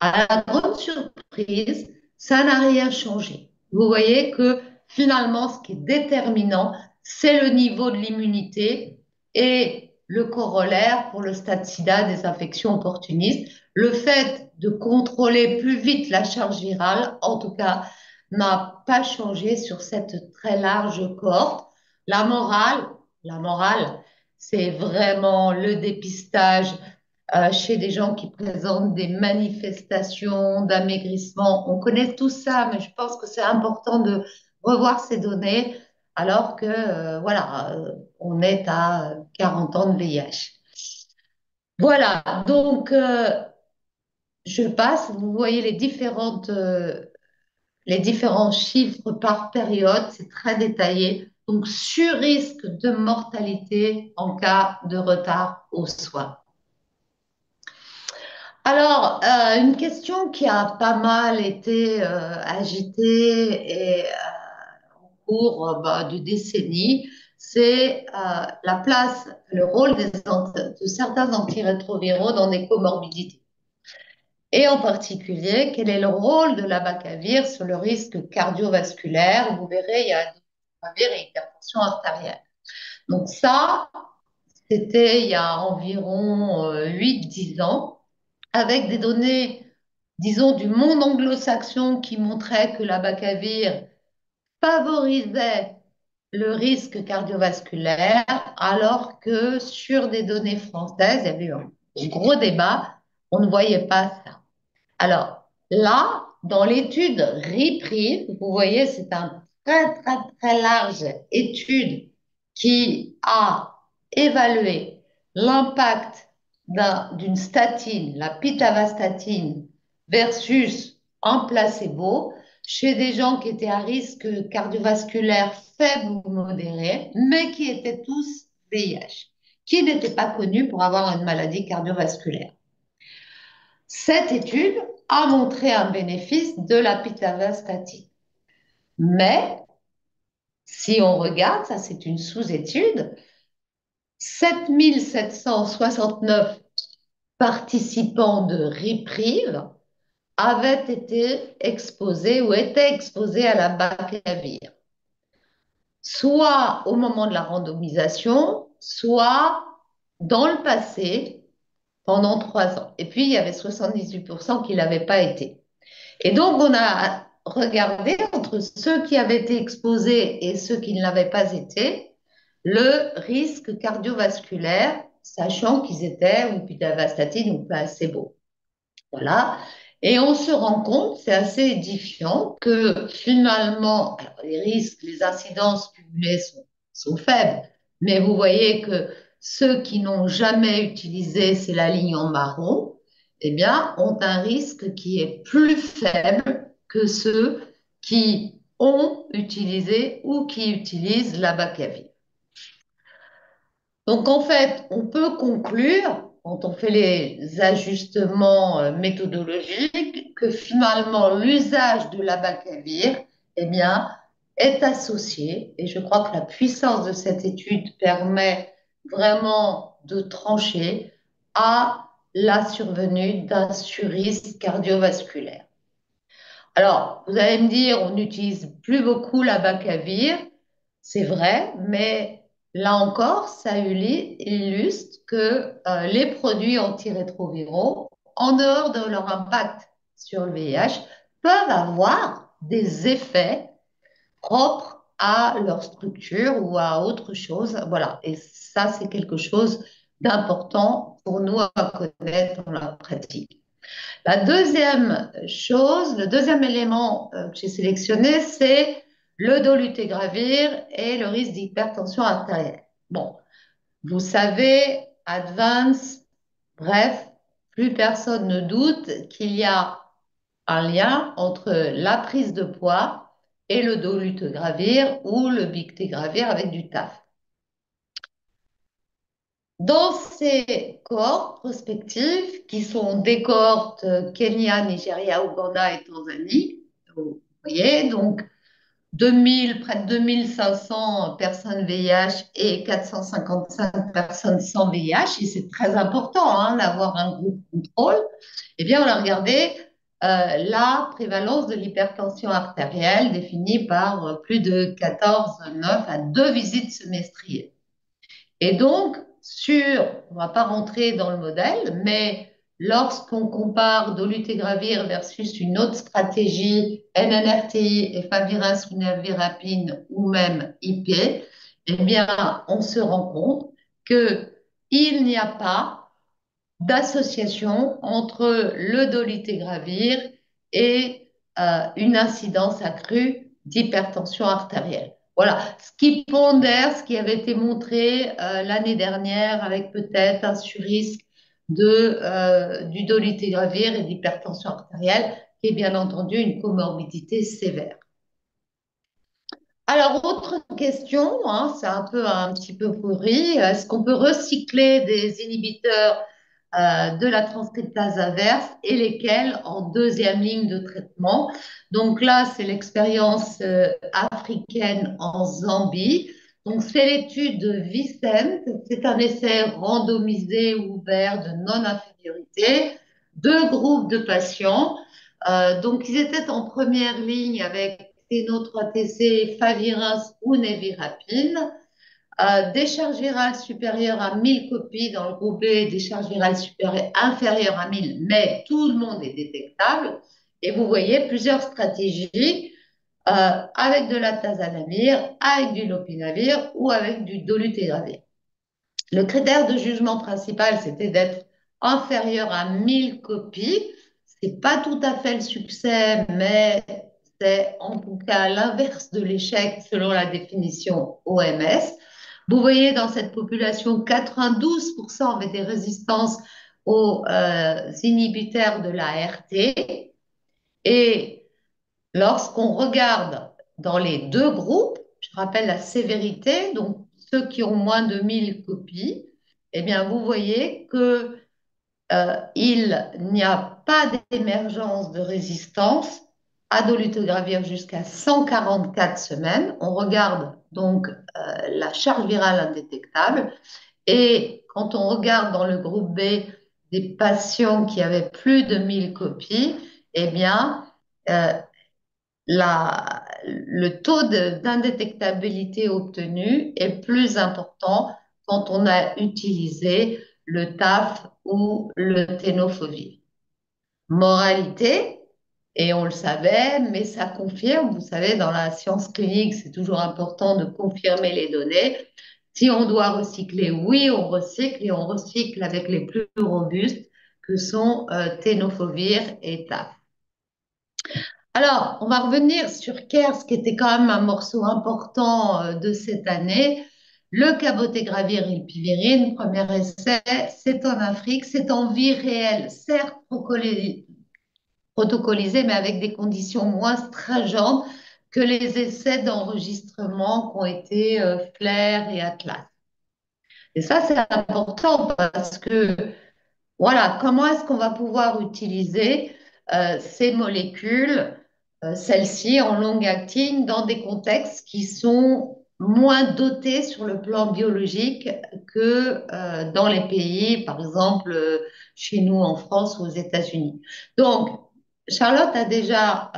à la grande surprise, ça n'a rien changé. Vous voyez que finalement, ce qui est déterminant, c'est le niveau de l'immunité et le corollaire pour le stade SIDA des infections opportunistes. Le fait de contrôler plus vite la charge virale, en tout cas, n'a pas changé sur cette très large cohorte. La morale, c'est vraiment le dépistage chez des gens qui présentent des manifestations d'amaigrissement. On connaît tout ça, mais je pense que c'est important de revoir ces données alors que, voilà, on est à 40 ans de VIH. Voilà, donc je passe, vous voyez les différents chiffres par période, c'est très détaillé. Donc, sur risque de mortalité en cas de retard aux soins. Alors, une question qui a pas mal été agitée et en cours de décennies, c'est la place, le rôle de certains antirétroviraux dans des comorbidités. Et en particulier, quel est le rôle de l'abacavir sur le risque cardiovasculaire? Vous verrez, il y a abacavir et hypertension artérielle. Donc ça, c'était il y a environ 8-10 ans avec des données, disons, du monde anglo-saxon qui montraient que l'abacavir favorisait le risque cardiovasculaire, alors que sur des données françaises, il y avait eu un gros débat, on ne voyait pas ça. Alors là, dans l'étude REPRIVE, vous voyez, c'est un très, très, très large étude qui a évalué l'impact d'une statine, la pitavastatine, versus un placebo chez des gens qui étaient à risque cardiovasculaire faible ou modéré, mais qui étaient tous VIH, qui n'étaient pas connus pour avoir une maladie cardiovasculaire. Cette étude a montré un bénéfice de la pitavastatin. Mais si on regarde, ça c'est une sous-étude, 7 769 participants de Reprieve avaient été exposés ou étaient exposés à la bacavir, soit au moment de la randomisation, soit dans le passé pendant 3 ans. Et puis, il y avait 78% qui ne l'avaient pas été. Et donc, on a regardé entre ceux qui avaient été exposés et ceux qui ne l'avaient pas été, le risque cardiovasculaire, sachant qu'ils étaient ou pitavastatin ou placebo. Voilà. Et on se rend compte, c'est assez édifiant, que finalement, alors les risques, les incidences cumulées sont faibles, mais vous voyez que ceux qui n'ont jamais utilisé, c'est la ligne en marron, eh bien, ont un risque qui est plus faible que ceux qui ont utilisé ou qui utilisent la Bacavir. Donc, en fait, on peut conclure, quand on fait les ajustements méthodologiques, que finalement, l'usage de l'abacavir, eh bien, est associé, et je crois que la puissance de cette étude permet vraiment de trancher à la survenue d'un surrisque cardiovasculaire. Alors, vous allez me dire, on n'utilise plus beaucoup l'abacavir, c'est vrai, mais là encore, ça illustre que les produits antirétroviraux, en dehors de leur impact sur le VIH, peuvent avoir des effets propres à leur structure ou à autre chose. Voilà, et ça, c'est quelque chose d'important pour nous à connaître dans la pratique. La deuxième chose, le deuxième élément que j'ai sélectionné, c'est le dolutegravir et le risque d'hypertension artérielle. Bon, vous savez, Advance, bref, plus personne ne doute qu'il y a un lien entre la prise de poids et le dolutegravir ou le bictegravir avec du TAF. Dans ces cohortes prospectives, qui sont des cohortes Kenya, Nigeria, Ouganda et Tanzanie, vous voyez, donc 2000, près de 2500 personnes VIH et 455 personnes sans VIH, et c'est très important hein, d'avoir un groupe contrôle, eh bien, on a regardé la prévalence de l'hypertension artérielle définie par plus de 14,9 à 2 visites semestrielles. Et donc, on ne va pas rentrer dans le modèle, mais lorsqu'on compare dolutegravir versus une autre stratégie, NNRTI, efavirenz ou nevirapine ou même IP, eh bien, on se rend compte qu'il n'y a pas d'association entre le dolutegravir et une incidence accrue d'hypertension artérielle. Voilà, ce qui pondère ce qui avait été montré l'année dernière avec peut-être un surrisque du dolutegravir et d'hypertension artérielle, qui est bien entendu une comorbidité sévère. Alors, autre question, hein, c'est un petit peu pourri, est-ce qu'on peut recycler des inhibiteurs de la transcriptase inverse et lesquels en deuxième ligne de traitement? Donc là, c'est l'expérience africaine en Zambie. Donc, c'est l'étude de Vicente. C'est un essai randomisé ouvert de non-infériorité. 2 groupes de patients. Donc, ils étaient en première ligne avec TNO3TC, Favirenz ou Nevirapine. Décharge virale supérieure à 1000 copies dans le groupe B, décharge virale inférieure à 1000, mais tout le monde est détectable. Et vous voyez plusieurs stratégies avec de la tazanavir, avec du lopinavir ou avec du dolutegravir. Le critère de jugement principal, c'était d'être inférieur à 1000 copies. C'est pas tout à fait le succès, mais c'est en tout cas l'inverse de l'échec selon la définition OMS. Vous voyez, dans cette population, 92% avaient des résistances aux inhibiteurs de la RT et Lorsqu'on regarde dans les deux groupes, je rappelle la sévérité, donc ceux qui ont moins de 1000 copies, eh bien, vous voyez que il n'y a pas d'émergence de résistance à dolutegravir jusqu'à 144 semaines. On regarde donc la charge virale indétectable. Et quand on regarde dans le groupe B des patients qui avaient plus de 1000 copies, eh bien, euh, le taux d'indétectabilité obtenu est plus important quand on a utilisé le TAF ou le ténofovir. Moralité, et on le savait, mais ça confirme, vous savez, dans la science clinique, c'est toujours important de confirmer les données. Si on doit recycler, oui, on recycle et on recycle avec les plus robustes que sont ténofovir et TAF. Alors, on va revenir sur KERS, qui était quand même un morceau important de cette année. Le cabotegravir rilpivirine, premier essai, c'est en Afrique, c'est en vie réelle, certes protocolisé, mais avec des conditions moins stringentes que les essais d'enregistrement qui ont été FLAIR et Atlas. Et ça, c'est important parce que voilà, comment est-ce qu'on va pouvoir utiliser ces molécules, celles-ci en long acting, dans des contextes qui sont moins dotés sur le plan biologique que dans les pays, par exemple chez nous en France ou aux États-Unis. Donc, Charlotte a déjà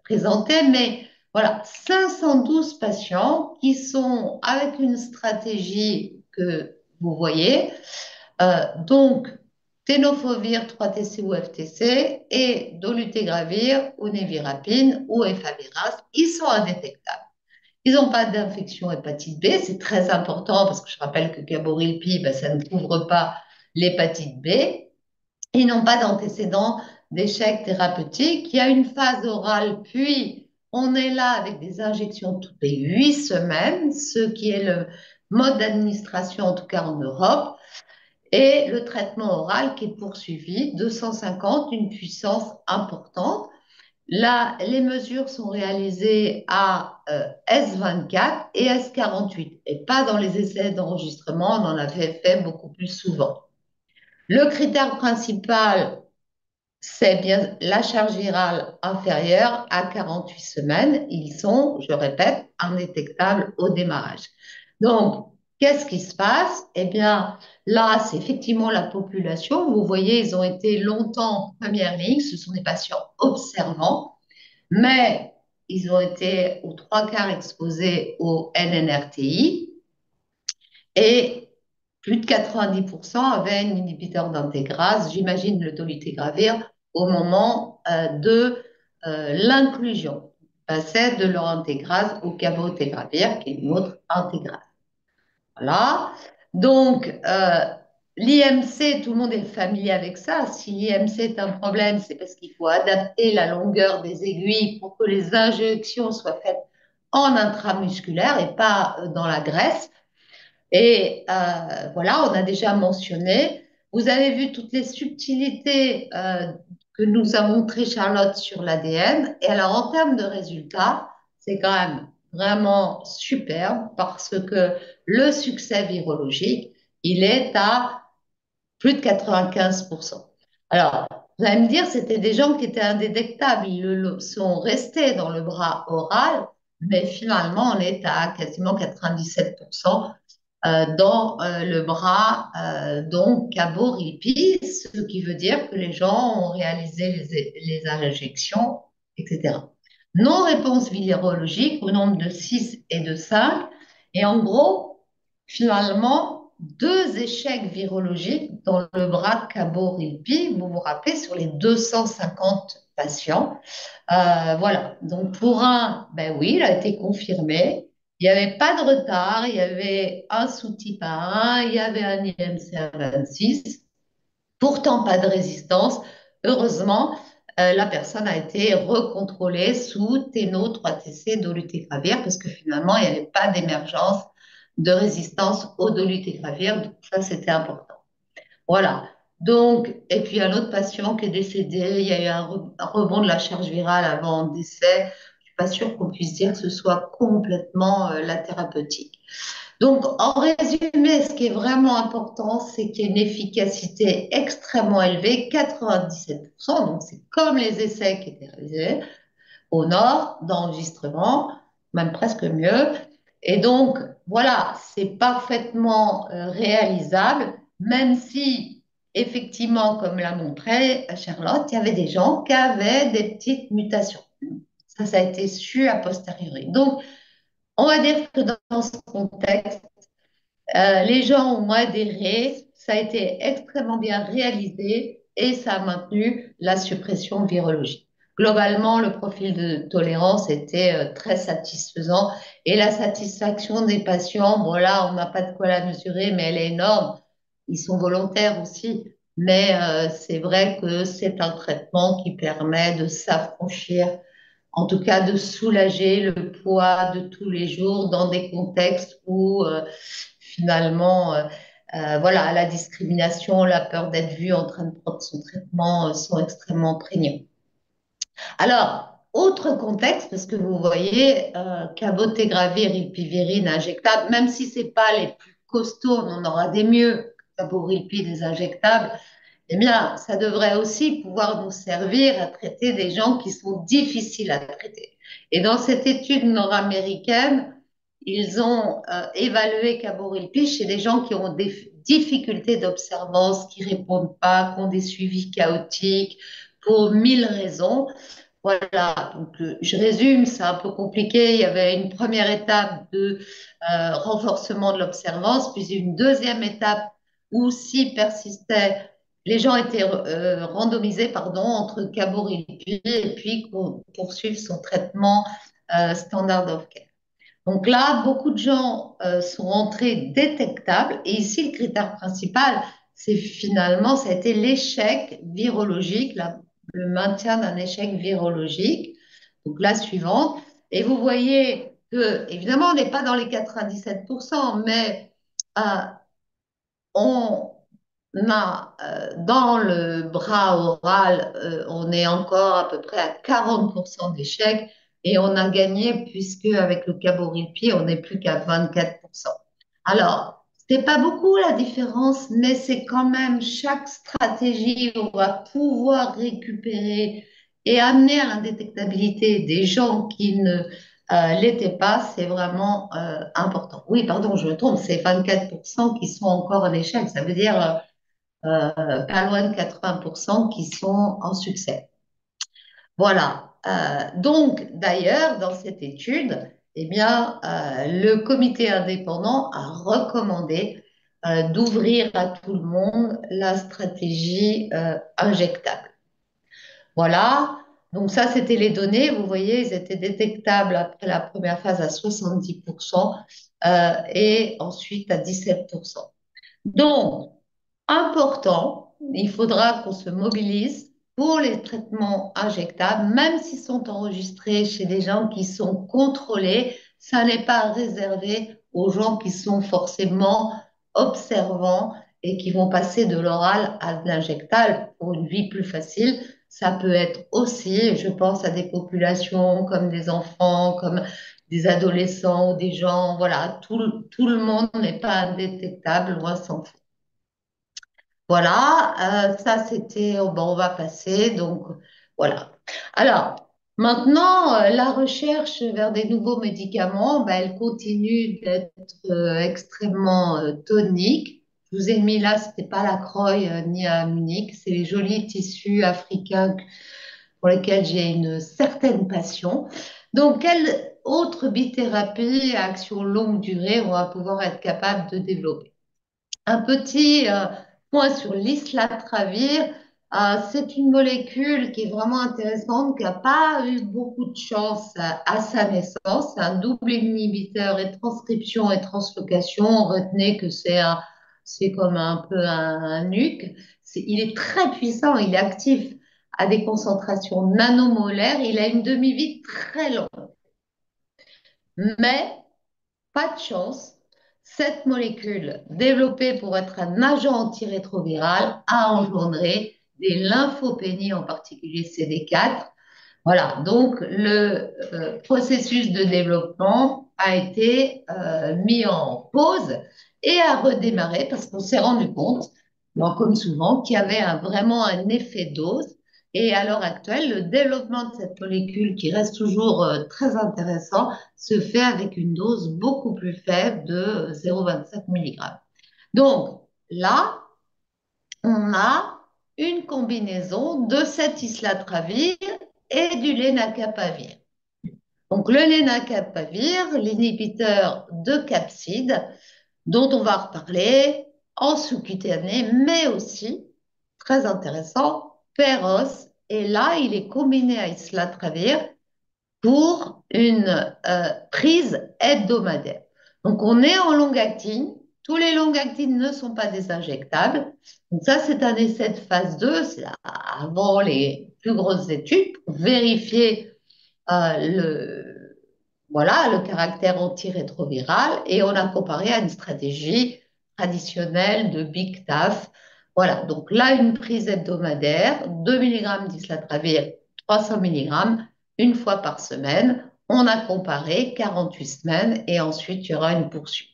présenté, mais voilà, 512 patients qui sont avec une stratégie que vous voyez, donc, ténofovir 3-TC ou FTC et dolutegravir ou nevirapine ou efavirenz, ils sont indétectables. Ils n'ont pas d'infection hépatite B, c'est très important parce que je rappelle que gabapentin, ben, ça ne couvre pas l'hépatite B. Ils n'ont pas d'antécédent d'échec thérapeutique. Il y a une phase orale, puis on est là avec des injections toutes les 8 semaines, ce qui est le mode d'administration, en tout cas en Europe. Et le traitement oral qui est poursuivi, 250, une puissance importante. Là, les mesures sont réalisées à S24 et S48 et pas dans les essais d'enregistrement, on en avait fait beaucoup plus souvent. Le critère principal, c'est bien la charge virale inférieure à 48 semaines. Ils sont, je répète, indétectables au démarrage. Donc, qu'est-ce qui se passe? Eh bien, là, c'est effectivement la population. Vous voyez, ils ont été longtemps en première ligne. Ce sont des patients observants, mais ils ont été aux trois quarts exposés au NNRTI et plus de 90% avaient un inhibiteur d'intégrase, j'imagine le dolutegravir, au moment de l'inclusion. Ils passaient de leur intégrase au cabotegravir, qui est une autre intégrase. Voilà. Donc, l'IMC, tout le monde est familier avec ça. Si l'IMC est un problème, c'est parce qu'il faut adapter la longueur des aiguilles pour que les injections soient faites en intramusculaire et pas dans la graisse. Et voilà, on a déjà mentionné. Vous avez vu toutes les subtilités que nous a montré Charlotte sur l'ADN. Et alors, en termes de résultats, c'est quand même vraiment superbe parce que le succès virologique, il est à plus de 95%. Alors, vous allez me dire, c'était des gens qui étaient indétectables. Ils sont restés dans le bras oral, mais finalement, on est à quasiment 97% dans le bras, donc Cabo-Ripi, ce qui veut dire que les gens ont réalisé les injections, etc. Non-réponse virologique au nombre de 6 et de 5. Et en gros, finalement, 2 échecs virologiques dans le bras Cabo-Ripi, vous vous rappelez, sur les 250 patients. Voilà, donc pour un, ben oui, il a été confirmé. Il n'y avait pas de retard, il y avait un sous-type A1, il y avait un IMC à 26, pourtant pas de résistance. Heureusement, la personne a été recontrôlée sous Téno 3-TC dolutegravir parce que finalement, il n'y avait pas d'émergence de résistance au dolutegravir. Donc ça, c'était important. Voilà. Donc, et puis un autre patient qui est décédé, il y a eu un rebond de la charge virale avant le décès. Je suis pas sûre qu'on puisse dire que ce soit complètement la thérapeutique. Donc, en résumé, ce qui est vraiment important, c'est qu'il y a une efficacité extrêmement élevée, 97%. Donc, c'est comme les essais qui étaient réalisés au nord d'enregistrement, même presque mieux. Et donc, voilà, c'est parfaitement réalisable, même si, effectivement, comme l'a montré Charlotte, il y avait des gens qui avaient des petites mutations. Ça a été su a posteriori. Donc, on va dire que dans ce contexte, les gens ont adhéré, ça a été extrêmement bien réalisé et ça a maintenu la suppression virologique. Globalement, le profil de tolérance était très satisfaisant et la satisfaction des patients, bon là, on n'a pas de quoi la mesurer, mais elle est énorme. Ils sont volontaires aussi, mais c'est vrai que c'est un traitement qui permet de s'affranchir, en tout cas de soulager le poids de tous les jours dans des contextes où finalement, voilà, la discrimination, la peur d'être vu en train de prendre son traitement sont extrêmement prégnants. Alors, autre contexte, parce que vous voyez, cabotegravir, rilpivirine injectable, même si ce n'est pas les plus costauds, on en aura des mieux, caborilpi, des injectables, eh bien, ça devrait aussi pouvoir nous servir à traiter des gens qui sont difficiles à traiter. Et dans cette étude nord-américaine, ils ont évalué caborilpi chez des gens qui ont des difficultés d'observance, qui répondent pas, qui ont des suivis chaotiques, pour 1000 raisons. Voilà, donc je résume, c'est un peu compliqué. Il y avait une première étape de renforcement de l'observance, puis une deuxième étape où s'il persistait, les gens étaient randomisés pardon, entre caborilpi et puis poursuivre son traitement standard of care. Donc là, beaucoup de gens sont entrés détectables et ici, le critère principal, c'est finalement, ça a été l'échec virologique, le maintien d'un échec virologique. Donc la suivante. Et vous voyez que, évidemment, on n'est pas dans les 97%, mais euh, on a dans le bras oral, on est encore à peu près à 40% d'échecs et on a gagné puisque avec le caborilpi, on n'est plus qu'à 24%. Alors, c'est pas beaucoup la différence, mais c'est quand même chaque stratégie où on va pouvoir récupérer et amener à l'indétectabilité des gens qui ne l'étaient pas, c'est vraiment important. Oui, pardon, je me trompe, c'est 24% qui sont encore en échec. Ça veut dire pas loin de 80% qui sont en succès. Voilà. Donc, d'ailleurs, dans cette étude, eh bien, le comité indépendant a recommandé d'ouvrir à tout le monde la stratégie injectable. Voilà. Donc ça, c'était les données. Vous voyez, ils étaient détectables après la première phase à 70% et ensuite à 17%. Donc, important, il faudra qu'on se mobilise pour les traitements injectables, même s'ils sont enregistrés chez des gens qui sont contrôlés, ça n'est pas réservé aux gens qui sont forcément observants et qui vont passer de l'oral à l'injectable pour une vie plus facile. Ça peut être aussi, je pense à des populations comme des enfants, comme des adolescents ou des gens, voilà, tout le monde n'est pas indétectable, loin s'en faut. Voilà, ça c'était, bon, on va passer, donc voilà. Alors, maintenant, la recherche vers des nouveaux médicaments, ben, elle continue d'être extrêmement tonique. Je vous ai mis là, c'était pas la Croix ni à Munich, c'est les jolis tissus africains pour lesquels j'ai une certaine passion. Donc, quelle autre bithérapie à action longue durée on va pouvoir être capable de développer? Un petit point sur l'islatravir. C'est une molécule qui est vraiment intéressante, qui n'a pas eu beaucoup de chance à sa naissance. C'est un double inhibiteur et transcription et translocation. Retenez que c'est comme un peu un nuque. Il est très puissant, il est actif à des concentrations nanomolaires. Il a une demi-vie très longue. Mais, pas de chance, cette molécule, développée pour être un agent antirétroviral, a engendré des lymphopénies, en particulier CD4. Voilà, donc le processus de développement a été mis en pause et a redémarré parce qu'on s'est rendu compte, bon, comme souvent, qu'il y avait vraiment un effet dose. Et à l'heure actuelle, le développement de cette molécule, qui reste toujours très intéressant, se fait avec une dose beaucoup plus faible de 0,27 mg. Donc là, on a une combinaison de cet islatravir et du lenacapavir. Donc le lenacapavir, l'inhibiteur de capside, dont on va reparler en sous-cutané, mais aussi, très intéressant, Péros. Et là, il est combiné à islatravir pour une prise hebdomadaire. Donc, on est en long-acting. Tous les long-acting ne sont pas des injectables. Donc, ça, c'est un essai de phase 2, c'est avant les plus grosses études, pour vérifier voilà, le caractère antirétroviral et on a comparé à une stratégie traditionnelle de Big TAF. Voilà, donc là, une prise hebdomadaire, 2 mg d'islatravir, 300 mg, une fois par semaine. On a comparé 48 semaines et ensuite, il y aura une poursuite.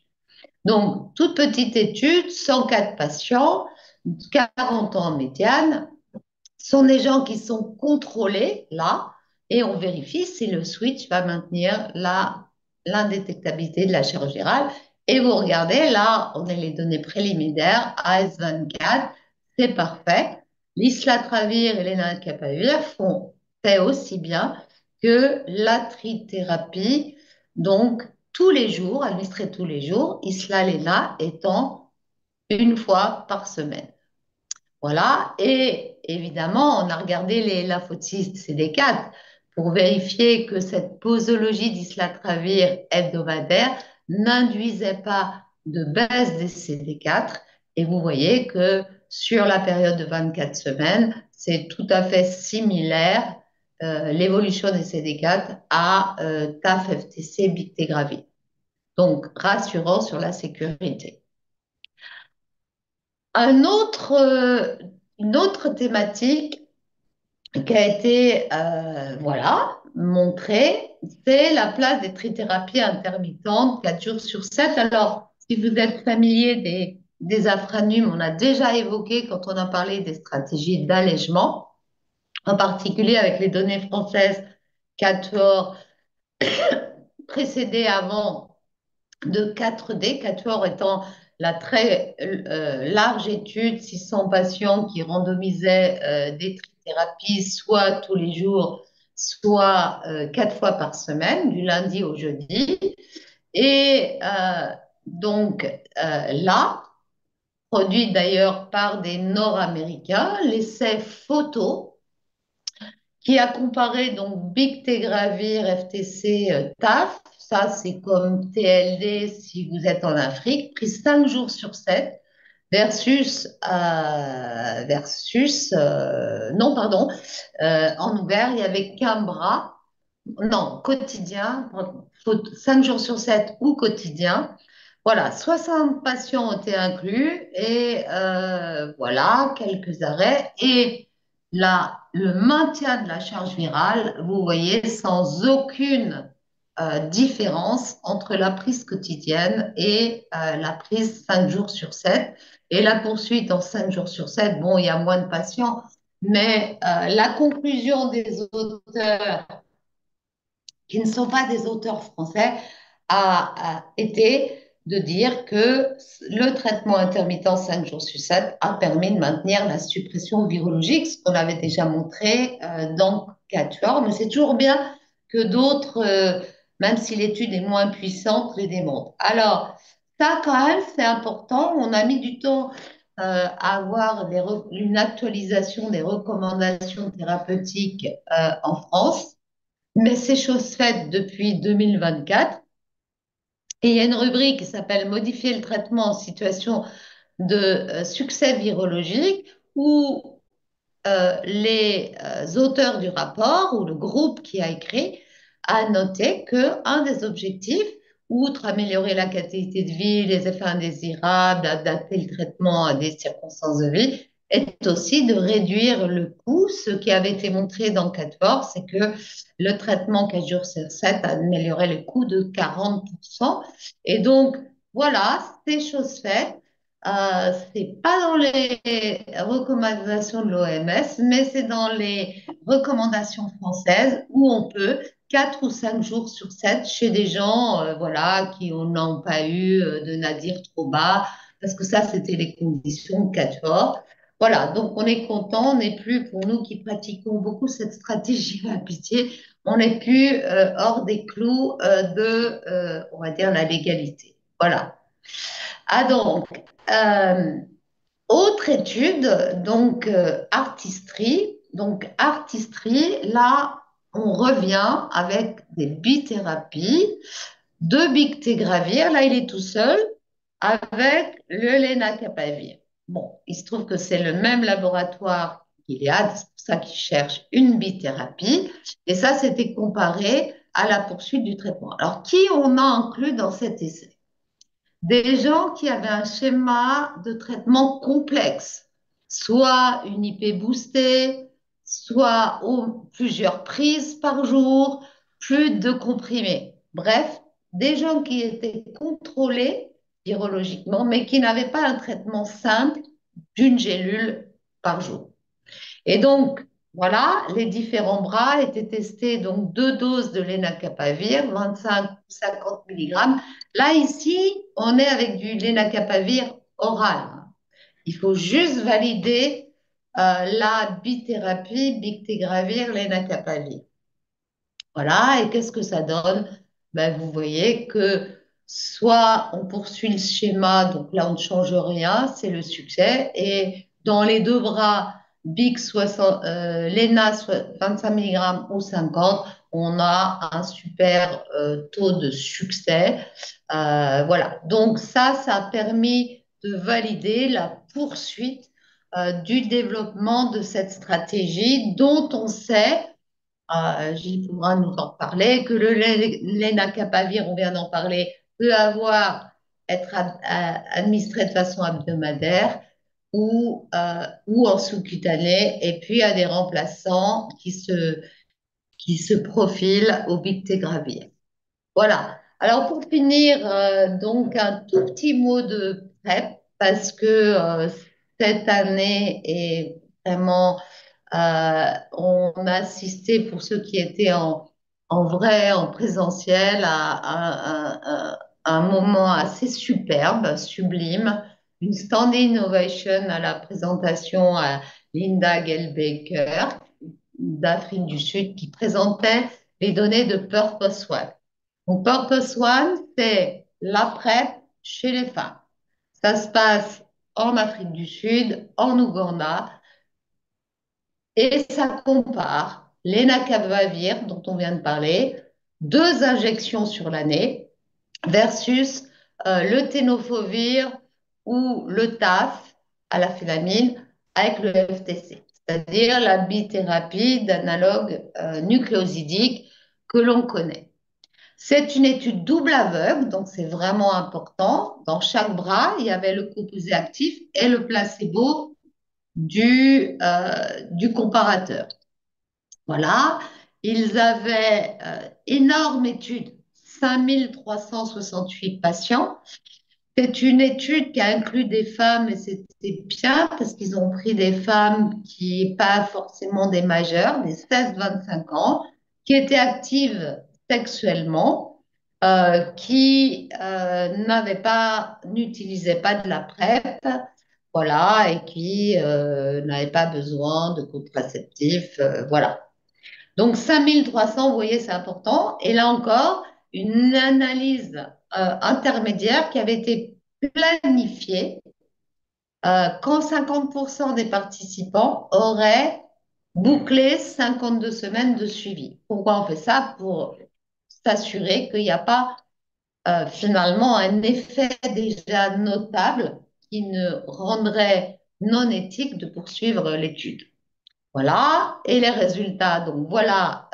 Donc, toute petite étude, 104 patients, 40 ans en médiane, sont des gens qui sont contrôlés là et on vérifie si le switch va maintenir l'indétectabilité de la charge virale. Et vous regardez, là, on a les données préliminaires, AS24, c'est parfait. L'islatravir et l'enacapavir fait aussi bien que la trithérapie, donc tous les jours, administrée tous les jours, isla-léna étant une fois par semaine. Voilà, et évidemment, on a regardé les lymphocytes CD4 pour vérifier que cette posologie d'islatravir hebdomadaire n'induisait pas de baisse des CD4. Et vous voyez que sur la période de 24 semaines, c'est tout à fait similaire l'évolution des CD4 à TAF-FTC bictegravir. Donc, rassurant sur la sécurité. Une autre thématique qui a été voilà, montrée, c'est la place des trithérapies intermittentes 4 jours sur 7. Alors, si vous êtes familier des afranumes, on a déjà évoqué quand on a parlé des stratégies d'allègement, en particulier avec les données françaises Quatuor précédées avant de 4D, Quatuor étant la très large étude, 600 patients qui randomisaient des thérapies soit tous les jours, soit 4 fois par semaine, du lundi au jeudi. Et donc là, produit d'ailleurs par des Nord-Américains, l'essai photo qui a comparé donc bictegravir, FTC, TAF, ça c'est comme TLD si vous êtes en Afrique, pris 5 jours sur 7 versus, non pardon, en ouvert, il y avait qu'un bras, non, quotidien, 5 jours sur 7 ou quotidien. Voilà, 60 patients ont été inclus et voilà, quelques arrêts. Et là, le maintien de la charge virale, vous voyez, sans aucune différence entre la prise quotidienne et la prise 5 jours sur 7. Et la poursuite en 5 jours sur 7, bon, il y a moins de patients, mais la conclusion des auteurs qui ne sont pas des auteurs français, a été de dire que le traitement intermittent 5 jours sur 7 a permis de maintenir la suppression virologique, ce qu'on avait déjà montré dans Quatuor, mais c'est toujours bien que d'autres, même si l'étude est moins puissante, les démontrent. Alors, ça quand même, c'est important. On a mis du temps à avoir une actualisation des recommandations thérapeutiques en France. Mais c'est chose faite depuis 2024. Et il y a une rubrique qui s'appelle Modifier le traitement en situation de succès virologique où les auteurs du rapport ou le groupe qui a écrit a noté qu'un des objectifs outre améliorer la qualité de vie, les effets indésirables, adapter le traitement à des circonstances de vie, est aussi de réduire le coût. Ce qui avait été montré dans 4 c'est que le traitement 4 jours sur 7 a amélioré le coût de 40%. Et donc, voilà, c'est chose faite. C'est pas dans les recommandations de l'OMS, mais c'est dans les recommandations françaises où on peut 4 ou 5 jours sur 7 chez des gens, voilà, qui n'ont pas eu de nadir trop bas, parce que ça, c'était les conditions de 4 heures. Voilà, donc on est content, on n'est plus, pour nous qui pratiquons beaucoup cette stratégie à pitié, on n'est plus hors des clous on va dire, la légalité. Voilà. Ah donc, euh, autre étude, donc artistry. Donc artistry, là, on revient avec des bithérapies, deux bictegravir. Là, il est tout seul avec le lenacapavir. Bon, il se trouve que c'est le même laboratoire qu'Iliade, c'est pour ça qu'ils cherchent une bithérapie. Et ça, c'était comparé à la poursuite du traitement. Alors, qui on a inclus dans cet essai? Des gens qui avaient un schéma de traitement complexe, soit une IP boostée, soit plusieurs prises par jour, plus de comprimés. Bref, des gens qui étaient contrôlés virologiquement, mais qui n'avaient pas un traitement simple d'une gélule par jour. Et donc, voilà, les différents bras étaient testés, donc 2 doses de lenacapavir, 25 ou 50 mg. Là, ici, on est avec du lenacapavir oral. Il faut juste valider la bithérapie, bictegravir, lenacapavir. Voilà, et qu'est-ce que ça donne? Ben, vous voyez que soit on poursuit le schéma, donc là on ne change rien, c'est le succès, et dans les deux bras, BIC 60, l'ENA 25 mg ou 50, on a un super taux de succès. Voilà, donc ça a permis de valider la poursuite du développement de cette stratégie dont on sait Gilles pourra nous en parler, que le lenacapavir, on vient d'en parler, peut être administré de façon hebdomadaire ou en sous-cutané, et puis il y a des remplaçants qui se profilent au bictegravir. Voilà. Alors pour finir, donc un tout petit mot de PrEP, parce que cette année est vraiment on a assisté, pour ceux qui étaient en vrai, en présentiel, à un moment assez superbe, sublime, une standing ovation à la présentation à Linda Gale-Baker d'Afrique du Sud qui présentait les données de Purpose One. Donc, Purpose One, c'est la PrEP chez les femmes. Ça se passe en Afrique du Sud, en Ouganda, et ça compare l'enacabavir, dont on vient de parler, 2 injections sur l'année, versus le tenofovir ou le TAF à la félamine avec le FTC, c'est-à-dire la bithérapie d'analogue nucléosidique que l'on connaît. C'est une étude double aveugle, donc c'est vraiment important. Dans chaque bras, il y avait le composé actif et le placebo du comparateur. Voilà, ils avaient énorme étude, 5368 patients. C'est une étude qui a inclus des femmes et c'était bien parce qu'ils ont pris des femmes qui, pas forcément des majeures, des 16-25 ans, qui étaient actives sexuellement, qui n'utilisaient pas de la PrEP, voilà, et qui n'avaient pas besoin de contraceptifs, voilà. Donc 5300, vous voyez, c'est important. Et là encore, une analyse intermédiaire qui avait été planifiée quand 50% des participants auraient bouclé 52 semaines de suivi. Pourquoi on fait ça? Pour s'assurer qu'il n'y a pas finalement un effet déjà notable qui ne rendrait non éthique de poursuivre l'étude. Voilà, et les résultats. Donc voilà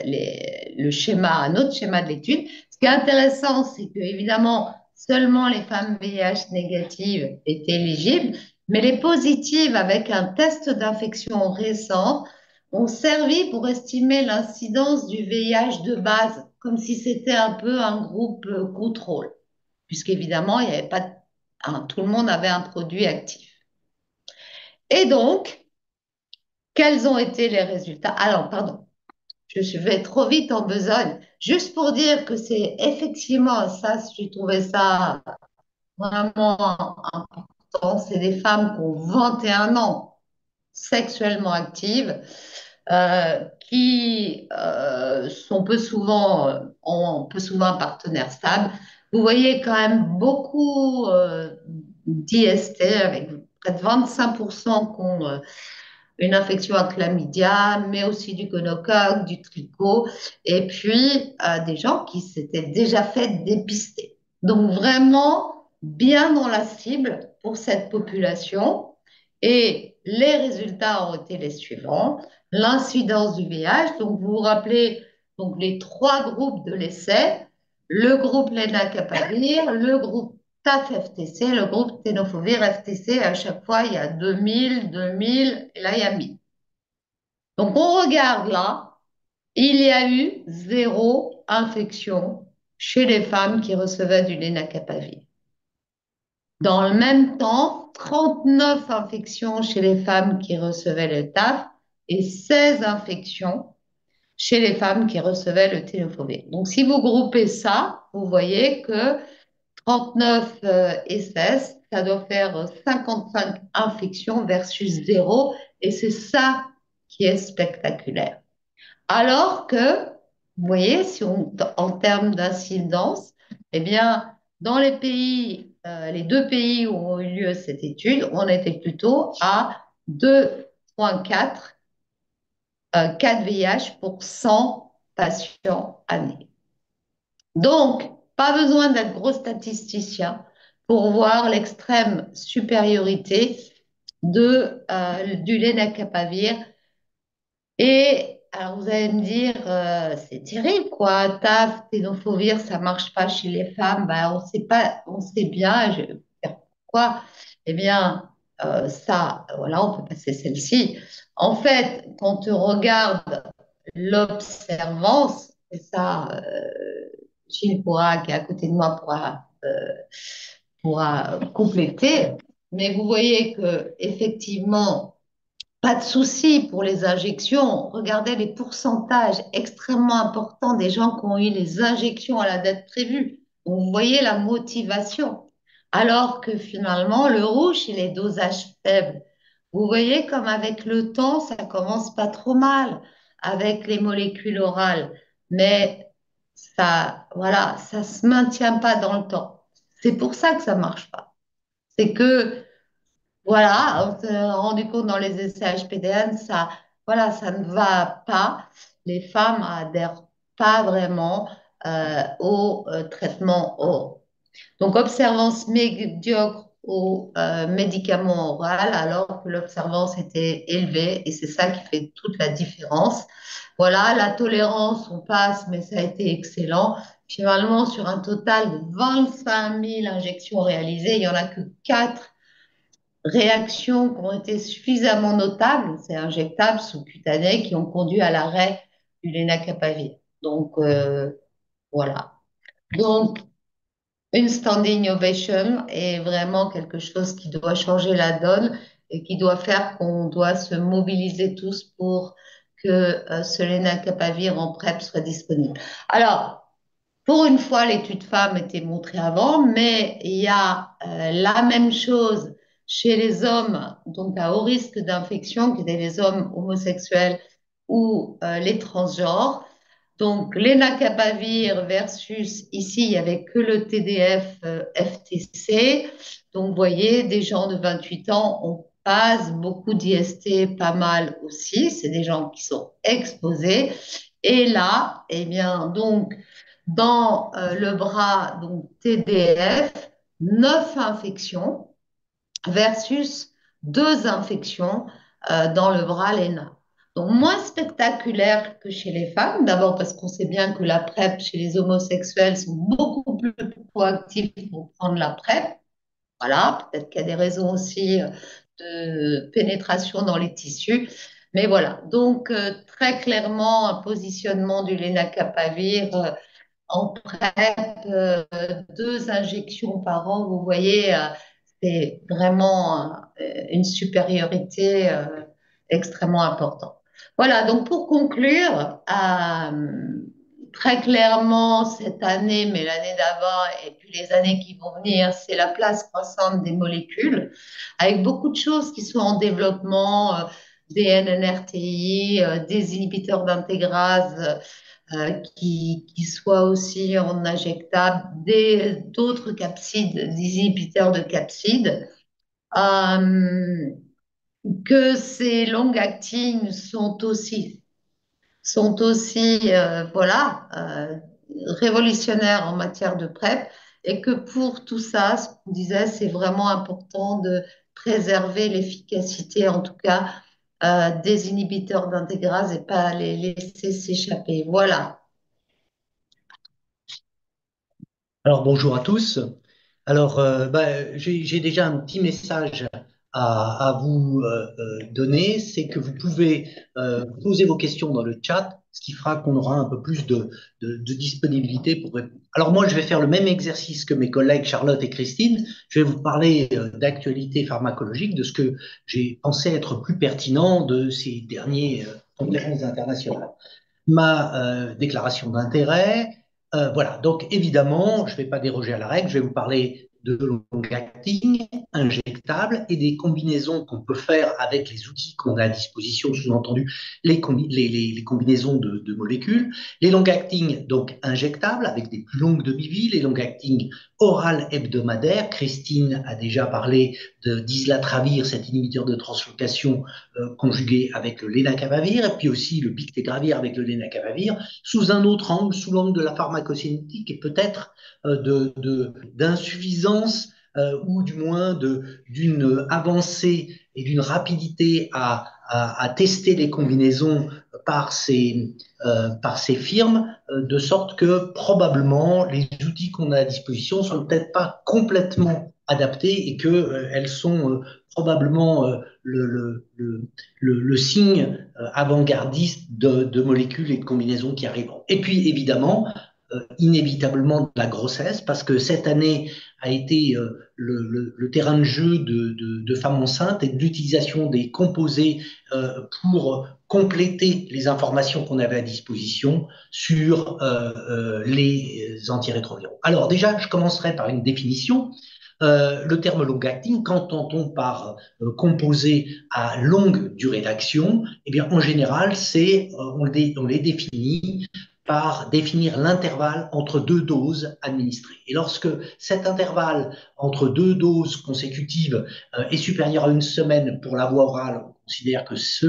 le schéma, un autre schéma de l'étude. Ce qui est intéressant, c'est que, évidemment, seulement les femmes VIH négatives étaient éligibles, mais les positives, avec un test d'infection récent, ont servi pour estimer l'incidence du VIH de base, comme si c'était un peu un groupe contrôle, puisqu'évidemment, il n'y avait pas, hein, tout le monde avait un produit actif. Et donc, quels ont été les résultats? Alors, pardon, je vais trop vite en besogne. Juste pour dire que c'est effectivement ça, j'ai trouvé ça vraiment important. C'est des femmes qui ont 21 ans sexuellement actives, qui sont peu souvent un partenaire stable. Vous voyez quand même beaucoup d'IST avec près de 25% qui ont une infection à chlamydia, mais aussi du gonocoque, du tricot, et puis des gens qui s'étaient déjà fait dépister. Donc vraiment bien dans la cible pour cette population. Et les résultats ont été les suivants. L'incidence du VIH, donc vous vous rappelez donc les trois groupes de l'essai, le groupe Lenacapavir, le groupe TAF-FTC, le groupe Tenofovir-FTC, à chaque fois, il y a 2000, 2000, et là, il y a 1000. Donc, on regarde là, il y a eu 0 infection chez les femmes qui recevaient du Lenacapavir. Dans le même temps, 39 infections chez les femmes qui recevaient le TAF et 16 infections chez les femmes qui recevaient le Tenofovir. Donc, si vous groupez ça, vous voyez que 39 et 16, ça doit faire 55 infections versus 0, et c'est ça qui est spectaculaire. Alors que, vous voyez, si en termes d'incidence, eh bien, dans les pays, les deux pays où ont eu lieu cette étude, on était plutôt à 2,4 cas de VIH pour 100 patients année. Donc, pas besoin d'être gros statisticien pour voir l'extrême supériorité du lenacapavir. Et alors, vous allez me dire, c'est terrible, quoi. TAF, ténofovir, ça marche pas chez les femmes. Ben, on sait pas, on sait bien. Je vais vous dire pourquoi. Eh bien, ça, voilà, on peut passer celle-ci. En fait, quand on regarde l'observance, et ça, Gilles qui est à côté de moi, pourra compléter. Mais vous voyez que effectivement, pas de souci pour les injections. Regardez les pourcentages extrêmement importants des gens qui ont eu les injections à la date prévue. Donc, vous voyez la motivation. Alors que finalement, le rouge, c'est les dosages faibles. Vous voyez comme avec le temps, ça commence pas trop mal avec les molécules orales. Mais ça, voilà, ça se maintient pas dans le temps. C'est pour ça que ça marche pas. C'est que voilà, on s'est rendu compte dans les essais HPDN, ça, voilà, ça ne va pas. Les femmes adhèrent pas vraiment au traitement oral. Donc, observance médiocre au médicament oral, alors que l'observance était élevée, et c'est ça qui fait toute la différence. Voilà, la tolérance, on passe, mais ça a été excellent. Finalement, sur un total de 25 000 injections réalisées, il n'y en a que 4 réactions qui ont été suffisamment notables, c'est injectable sous-cutané, qui ont conduit à l'arrêt du lenacapavir. Donc, voilà. Donc, une standing ovation est vraiment quelque chose qui doit changer la donne et qui doit faire qu'on doit se mobiliser tous pour que ce lenacapavir en PrEP soit disponible. Alors, pour une fois, l'étude femme était montrée avant, mais il y a la même chose chez les hommes, donc à haut risque d'infection, qui étaient les hommes homosexuels ou les transgenres. Donc, l'enacapavir versus, ici, il n'y avait que le TDF FTC. Donc, vous voyez, des gens de 28 ans, on passe beaucoup d'IST, pas mal aussi. C'est des gens qui sont exposés. Et là, eh bien, donc, dans le bras, donc TDF, 9 infections versus 2 infections dans le bras LENA. Donc, moins spectaculaire que chez les femmes, d'abord parce qu'on sait bien que la PrEP chez les homosexuels sont beaucoup plus proactifs pour prendre la PrEP. Voilà, peut-être qu'il y a des raisons aussi de pénétration dans les tissus. Mais voilà, donc très clairement, un positionnement du lenacapavir en PrEP, 2 injections par an, vous voyez, c'est vraiment une supériorité extrêmement importante. Voilà, donc pour conclure, très clairement, cette année, mais l'année d'avant et puis les années qui vont venir, c'est la place croissante des molécules, avec beaucoup de choses qui sont en développement, des NNRTI, des inhibiteurs d'intégrase qui soient aussi en injectable, d'autres capsides, des inhibiteurs de capsides, euh, que ces long-acting sont aussi voilà, révolutionnaires en matière de PrEP et que pour tout ça, ce qu'on disait, c'est vraiment important de préserver l'efficacité, en tout cas, des inhibiteurs d'intégrase et pas les laisser s'échapper. Voilà. Alors bonjour à tous. Alors j'ai déjà un petit message à vous donner, c'est que vous pouvez poser vos questions dans le chat, ce qui fera qu'on aura un peu plus de disponibilité pour répondre. Alors moi, je vais faire le même exercice que mes collègues Charlotte et Christine. Je vais vous parler d'actualité pharmacologique, de ce que j'ai pensé être plus pertinent de ces derniers conférences internationales. Ma déclaration d'intérêt. Voilà, donc évidemment, je ne vais pas déroger à la règle, je vais vous parler de long-acting, injectable et des combinaisons qu'on peut faire avec les outils qu'on a à disposition, sous-entendu les combinaisons de molécules. Les long-acting, donc injectables, avec des plus longues demi-vies, les long-acting orales hebdomadaires. Christine a déjà parlé d'islatravir, cet inhibiteur de translocation conjugué avec le lenacapavir, et puis aussi le bictegravir avec le lenacapavir, sous un autre angle, sous l'angle de la pharmacocinétique et peut-être d'insuffisance ou du moins d'une avancée et d'une rapidité à tester les combinaisons par ces firmes, de sorte que probablement les outils qu'on a à disposition ne sont peut-être pas complètement adaptés et qu'elles sont probablement le signe avant-gardiste de molécules et de combinaisons qui arrivent. Et puis évidemment, inévitablement de la grossesse, parce que cette année a été le terrain de jeu de femmes enceintes et de l'utilisation des composés pour compléter les informations qu'on avait à disposition sur les antirétroviraux. Alors déjà, je commencerai par une définition. Le terme long-acting, qu'entend-on par composé à longue durée d'action? Eh bien, en général, on les définit par définir l'intervalle entre 2 doses administrées. Et lorsque cet intervalle entre 2 doses consécutives est supérieur à une semaine pour la voie orale, on considère que ce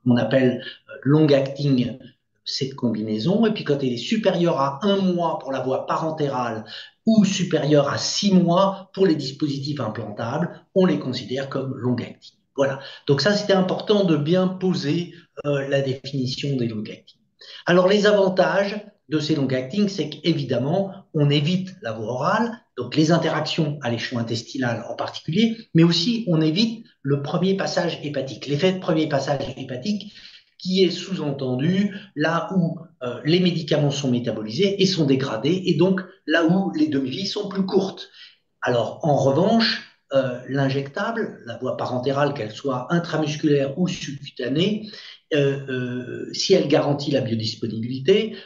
qu'on appelle long-acting, cette combinaison. Et puis quand elle est supérieure à 1 mois pour la voie parentérale ou supérieure à 6 mois pour les dispositifs implantables, on les considère comme long-acting. Voilà. Donc ça, c'était important de bien poser la définition des long-acting. Alors, les avantages de ces long-acting, c'est qu'évidemment, on évite la voie orale, donc les interactions à l'échelon intestinal en particulier, mais aussi on évite le premier passage hépatique, l'effet de premier passage hépatique qui est sous-entendu là où les médicaments sont métabolisés et sont dégradés, et donc là où les demi-vies sont plus courtes. Alors, en revanche, l'injectable, la voie parentérale, qu'elle soit intramusculaire ou subcutanée, si elle garantit la biodisponibilité,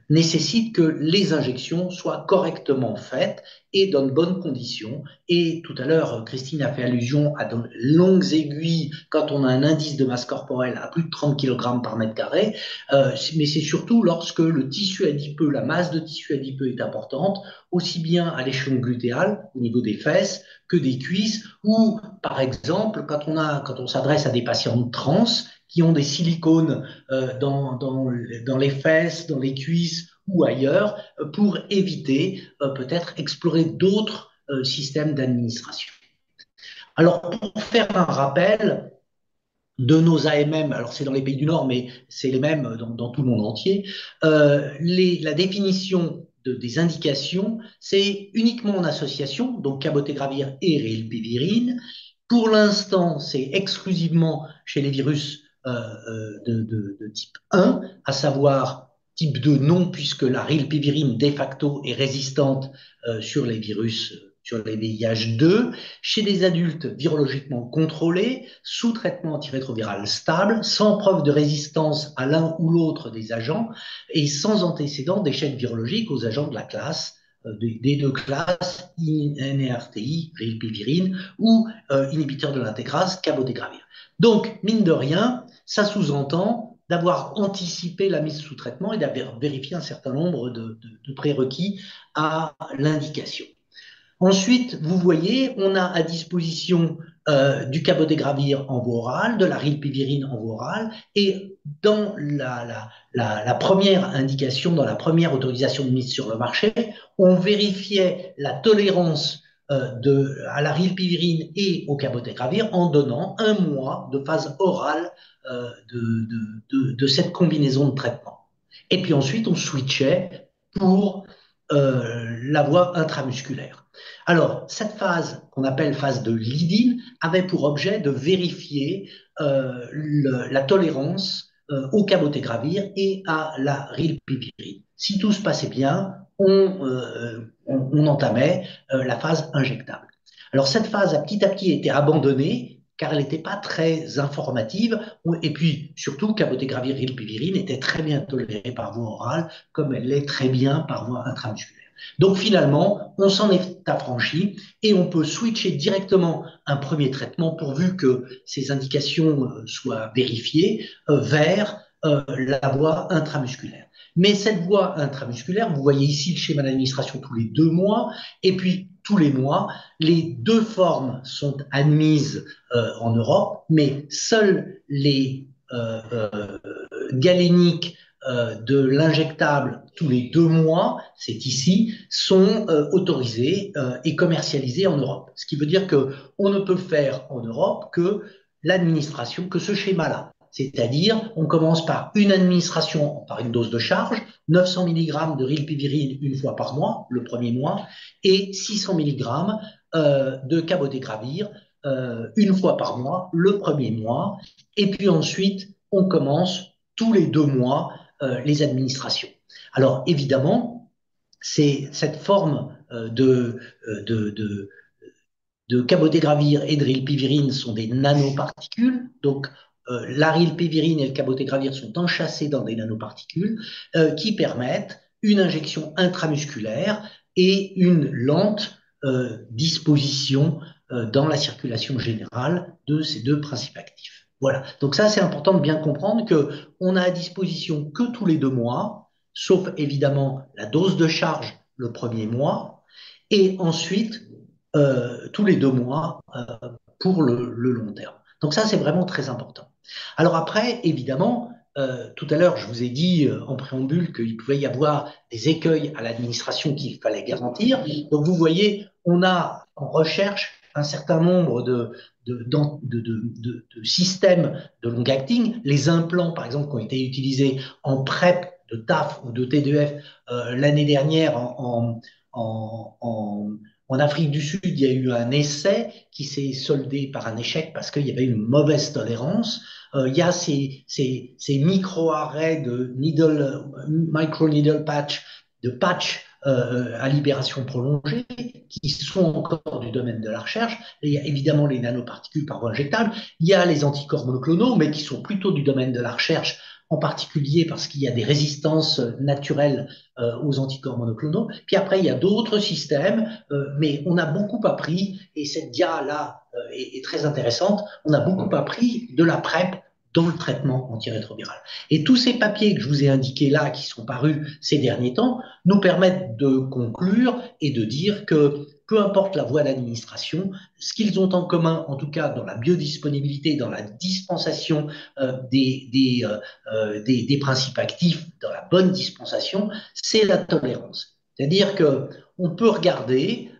nécessite que les injections soient correctement faites et dans de bonnes conditions. Et tout à l'heure, Christine a fait allusion à de longues aiguilles quand on a un indice de masse corporelle à plus de 30 kg par mètre carré, mais c'est surtout lorsque le tissu adipeux, la masse de tissu adipeux est importante, aussi bien à l'échelon glutéal, au niveau des fesses, que des cuisses, ou par exemple, quand on s'adresse à des patients trans qui ont des silicones dans les fesses, dans les cuisses ou ailleurs, pour éviter peut-être explorer d'autres systèmes d'administration. Alors, pour faire un rappel, de nos AMM, alors c'est dans les pays du Nord, mais c'est les mêmes dans tout le monde entier, la définition des indications, c'est uniquement en association, donc cabotegravir et rilpivirine. Pour l'instant, c'est exclusivement chez les virus de type 1, à savoir type 2 non, puisque la rilpivirine de facto est résistante sur les virus, sur les VIH2, chez des adultes virologiquement contrôlés, sous traitement antirétroviral stable, sans preuve de résistance à l'un ou l'autre des agents et sans antécédent d'échec virologique aux agents de la classe des deux classes, NRTI, rilpivirine, ou inhibiteur de l'intégrase, cabotegravir. Donc, mine de rien, ça sous-entend d'avoir anticipé la mise sous traitement et d'avoir vérifié un certain nombre de prérequis à l'indication. Ensuite, vous voyez, on a à disposition du cabotegravir en voie orale, de la rilpivirine en voie orale, et dans la première indication, dans la première autorisation de mise sur le marché, on vérifiait la tolérance à la rilpivirine et au cabotegravir en donnant un mois de phase orale de cette combinaison de traitements. Et puis ensuite, on switchait pour la voie intramusculaire. Alors, cette phase qu'on appelle phase de lead-in avait pour objet de vérifier la tolérance au cabotegravir et à la rilpivirine. Si tout se passait bien, on entamait la phase injectable. Alors, cette phase a petit été abandonnée car elle n'était pas très informative. Et puis, surtout, cabotegravir et rilpivirine étaient très bien tolérés par voie orale, comme elle l'est très bien par voie intramusculaire. Donc finalement, on s'en est affranchi et on peut switcher directement un premier traitement pourvu que ces indications soient vérifiées vers la voie intramusculaire. Mais cette voie intramusculaire, vous voyez ici le schéma d'administration tous les 2 mois et puis tous les mois, les 2 formes sont admises en Europe, mais seuls les galéniques de l'injectable tous les 2 mois, c'est ici, sont autorisés et commercialisés en Europe. Ce qui veut dire qu'on ne peut faire en Europe que l'administration, que ce schéma-là. C'est-à-dire, on commence par une administration, par une dose de charge, 900 mg de rilpivirine une fois par mois, le premier mois, et 600 mg de cabotegravir une fois par mois, le premier mois. Et puis ensuite, on commence tous les 2 mois les administrations. Alors évidemment, c'est cette forme de cabotegravir et de rilpivirine sont des nanoparticules, donc la rilpivirine et le cabotegravir sont enchâssés dans des nanoparticules qui permettent une injection intramusculaire et une lente disposition dans la circulation générale de ces 2 principes actifs. Voilà, donc ça c'est important de bien comprendre qu'on a à disposition que tous les 2 mois, sauf évidemment la dose de charge le premier mois, et ensuite tous les 2 mois pour le long terme. Donc ça c'est vraiment très important. Alors après, évidemment, tout à l'heure je vous ai dit en préambule qu'il pouvait y avoir des écueils à l'administration qu'il fallait garantir. Donc vous voyez, on a en recherche un certain nombre de systèmes de long-acting. Les implants, par exemple, qui ont été utilisés en PrEP de TAF ou de T2F l'année dernière en Afrique du Sud, il y a eu un essai qui s'est soldé par un échec parce qu'il y avait une mauvaise tolérance. Il y a ces micro-arrêts de micro-needle patch, de patch à libération prolongée, qui sont encore du domaine de la recherche. Et il y a évidemment les nanoparticules par voie injectable. Il y a les anticorps monoclonaux, mais qui sont plutôt du domaine de la recherche, en particulier parce qu'il y a des résistances naturelles aux anticorps monoclonaux. Puis après, il y a d'autres systèmes, mais on a beaucoup appris, et cette dia-là est très intéressante, on a beaucoup appris de la PrEP dans le traitement antirétroviral. Et tous ces papiers que je vous ai indiqués là, qui sont parus ces derniers temps, nous permettent de conclure et de dire que peu importe la voie d'administration, ce qu'ils ont en commun, en tout cas dans la biodisponibilité, dans la dispensation des principes actifs, dans la bonne dispensation, c'est la tolérance. C'est-à-dire qu'on peut regarder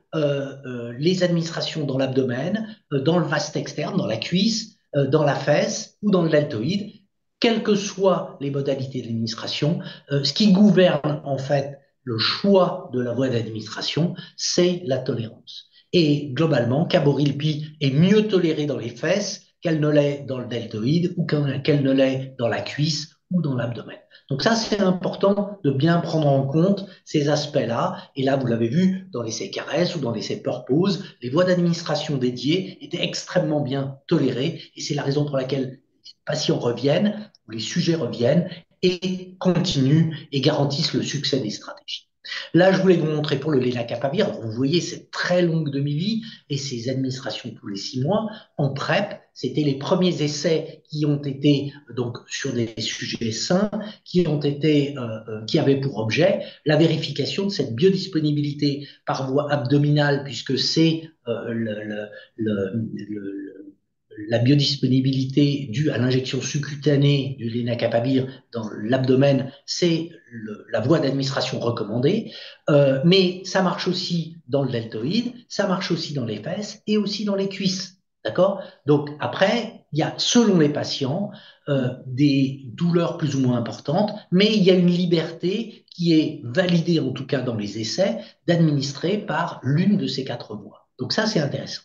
les administrations dans l'abdomen, dans le vaste externe, dans la cuisse, dans la fesse ou dans le deltoïde, quelles que soient les modalités d'administration. Ce qui gouverne en fait le choix de la voie d'administration, c'est la tolérance. Et globalement, Caborilpi est mieux tolérée dans les fesses qu'elle ne l'est dans le deltoïde ou qu'elle ne l'est dans la cuisse ou dans l'abdomen. Donc ça, c'est important de bien prendre en compte ces aspects-là. Et là, vous l'avez vu dans les CKRS ou dans les purpose, les voies d'administration dédiées étaient extrêmement bien tolérées. Et c'est la raison pour laquelle les patients reviennent, ou les sujets reviennent et continuent et garantissent le succès des stratégies. Là, je voulais vous montrer pour le lenacapavir, vous voyez cette très longue demi-vie et ces administrations tous les 6 mois. En PrEP, c'était les premiers essais qui ont été donc sur des sujets sains, qui avaient pour objet la vérification de cette biodisponibilité par voie abdominale, puisque c'est la biodisponibilité due à l'injection subcutanée du lenacapavir dans l'abdomen, c'est la voie d'administration recommandée, mais ça marche aussi dans le deltoïde, ça marche aussi dans les fesses et aussi dans les cuisses. D'accord? Donc après, il y a selon les patients des douleurs plus ou moins importantes, mais il y a une liberté qui est validée en tout cas dans les essais d'administrer par l'une de ces 4 voies. Donc ça, c'est intéressant.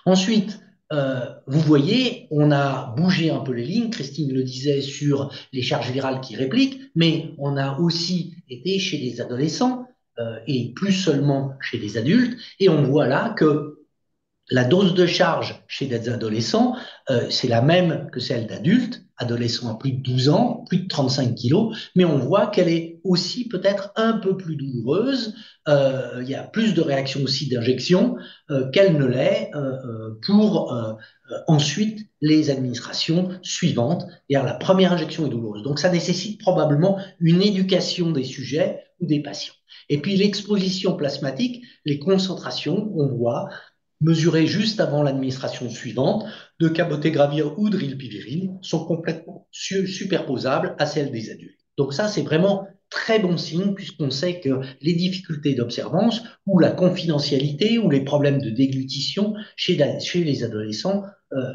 Ensuite, vous voyez, on a bougé un peu les lignes, Christine le disait sur les charges virales qui répliquent, mais on a aussi été chez les adolescents et plus seulement chez les adultes, et on voit là que la dose de charge chez des adolescents, c'est la même que celle d'adultes, adolescents à plus de 12 ans, plus de 35 kilos, mais on voit qu'elle est aussi peut-être un peu plus douloureuse. Il y a plus de réactions aussi d'injection qu'elle ne l'est pour ensuite les administrations suivantes. La première injection est douloureuse. Donc ça nécessite probablement une éducation des sujets ou des patients. Et puis l'exposition plasmatique, les concentrations, on voit, mesurées juste avant l'administration suivante de cabotegravir ou de rilpivirine sont complètement superposables à celles des adultes. Donc ça, c'est vraiment très bon signe puisqu'on sait que les difficultés d'observance ou la confidentialité ou les problèmes de déglutition chez les adolescents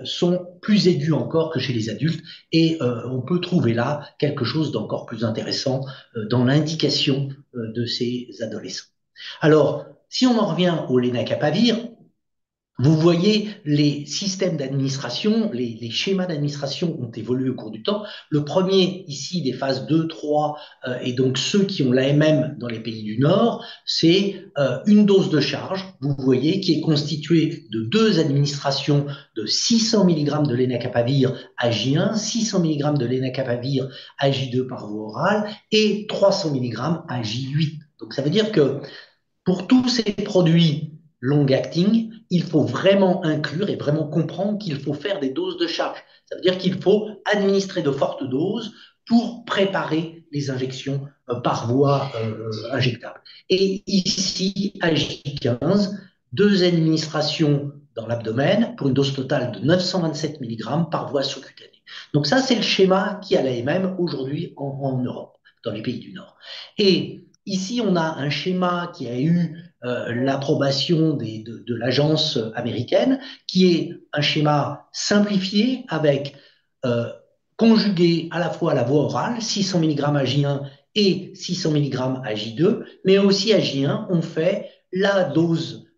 sont plus aigus encore que chez les adultes et on peut trouver là quelque chose d'encore plus intéressant dans l'indication de ces adolescents. Alors, si on en revient au lenacapavir, vous voyez, les systèmes d'administration, les schémas d'administration ont évolué au cours du temps. Le premier, ici, des phases 2, 3, et donc ceux qui ont l'AMM dans les pays du Nord, c'est une dose de charge, vous voyez, qui est constituée de 2 administrations de 600 mg de lenacapavir à J1, 600 mg de lenacapavir à J2 par voie orale, et 300 mg à J8. Donc ça veut dire que pour tous ces produits long-acting, il faut vraiment inclure et vraiment comprendre qu'il faut faire des doses de charge. Ça veut dire qu'il faut administrer de fortes doses pour préparer les injections par voie injectable. Et ici, à J15, 2 administrations dans l'abdomen pour une dose totale de 927 mg par voie sous-cutanée. Donc ça, c'est le schéma qui a l'AMM aujourd'hui en Europe, dans les pays du Nord. Et ici, on a un schéma qui a eu l'approbation de l'agence américaine, qui est un schéma simplifié avec conjugué à la fois la voie orale, 600 mg à J1 et 600 mg à J2, mais aussi à J1, on fait la dose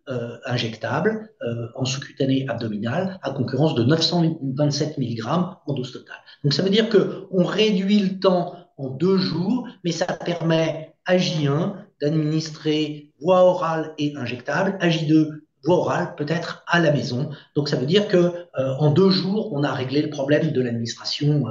injectable en sous-cutanée abdominale à concurrence de 927 mg en dose totale. Donc ça veut dire qu'on réduit le temps en 2 jours, mais ça permet à J1 d'administrer voie orale et injectable, à J2 voie orale peut-être à la maison. Donc ça veut dire que en 2 jours, on a réglé le problème de l'administration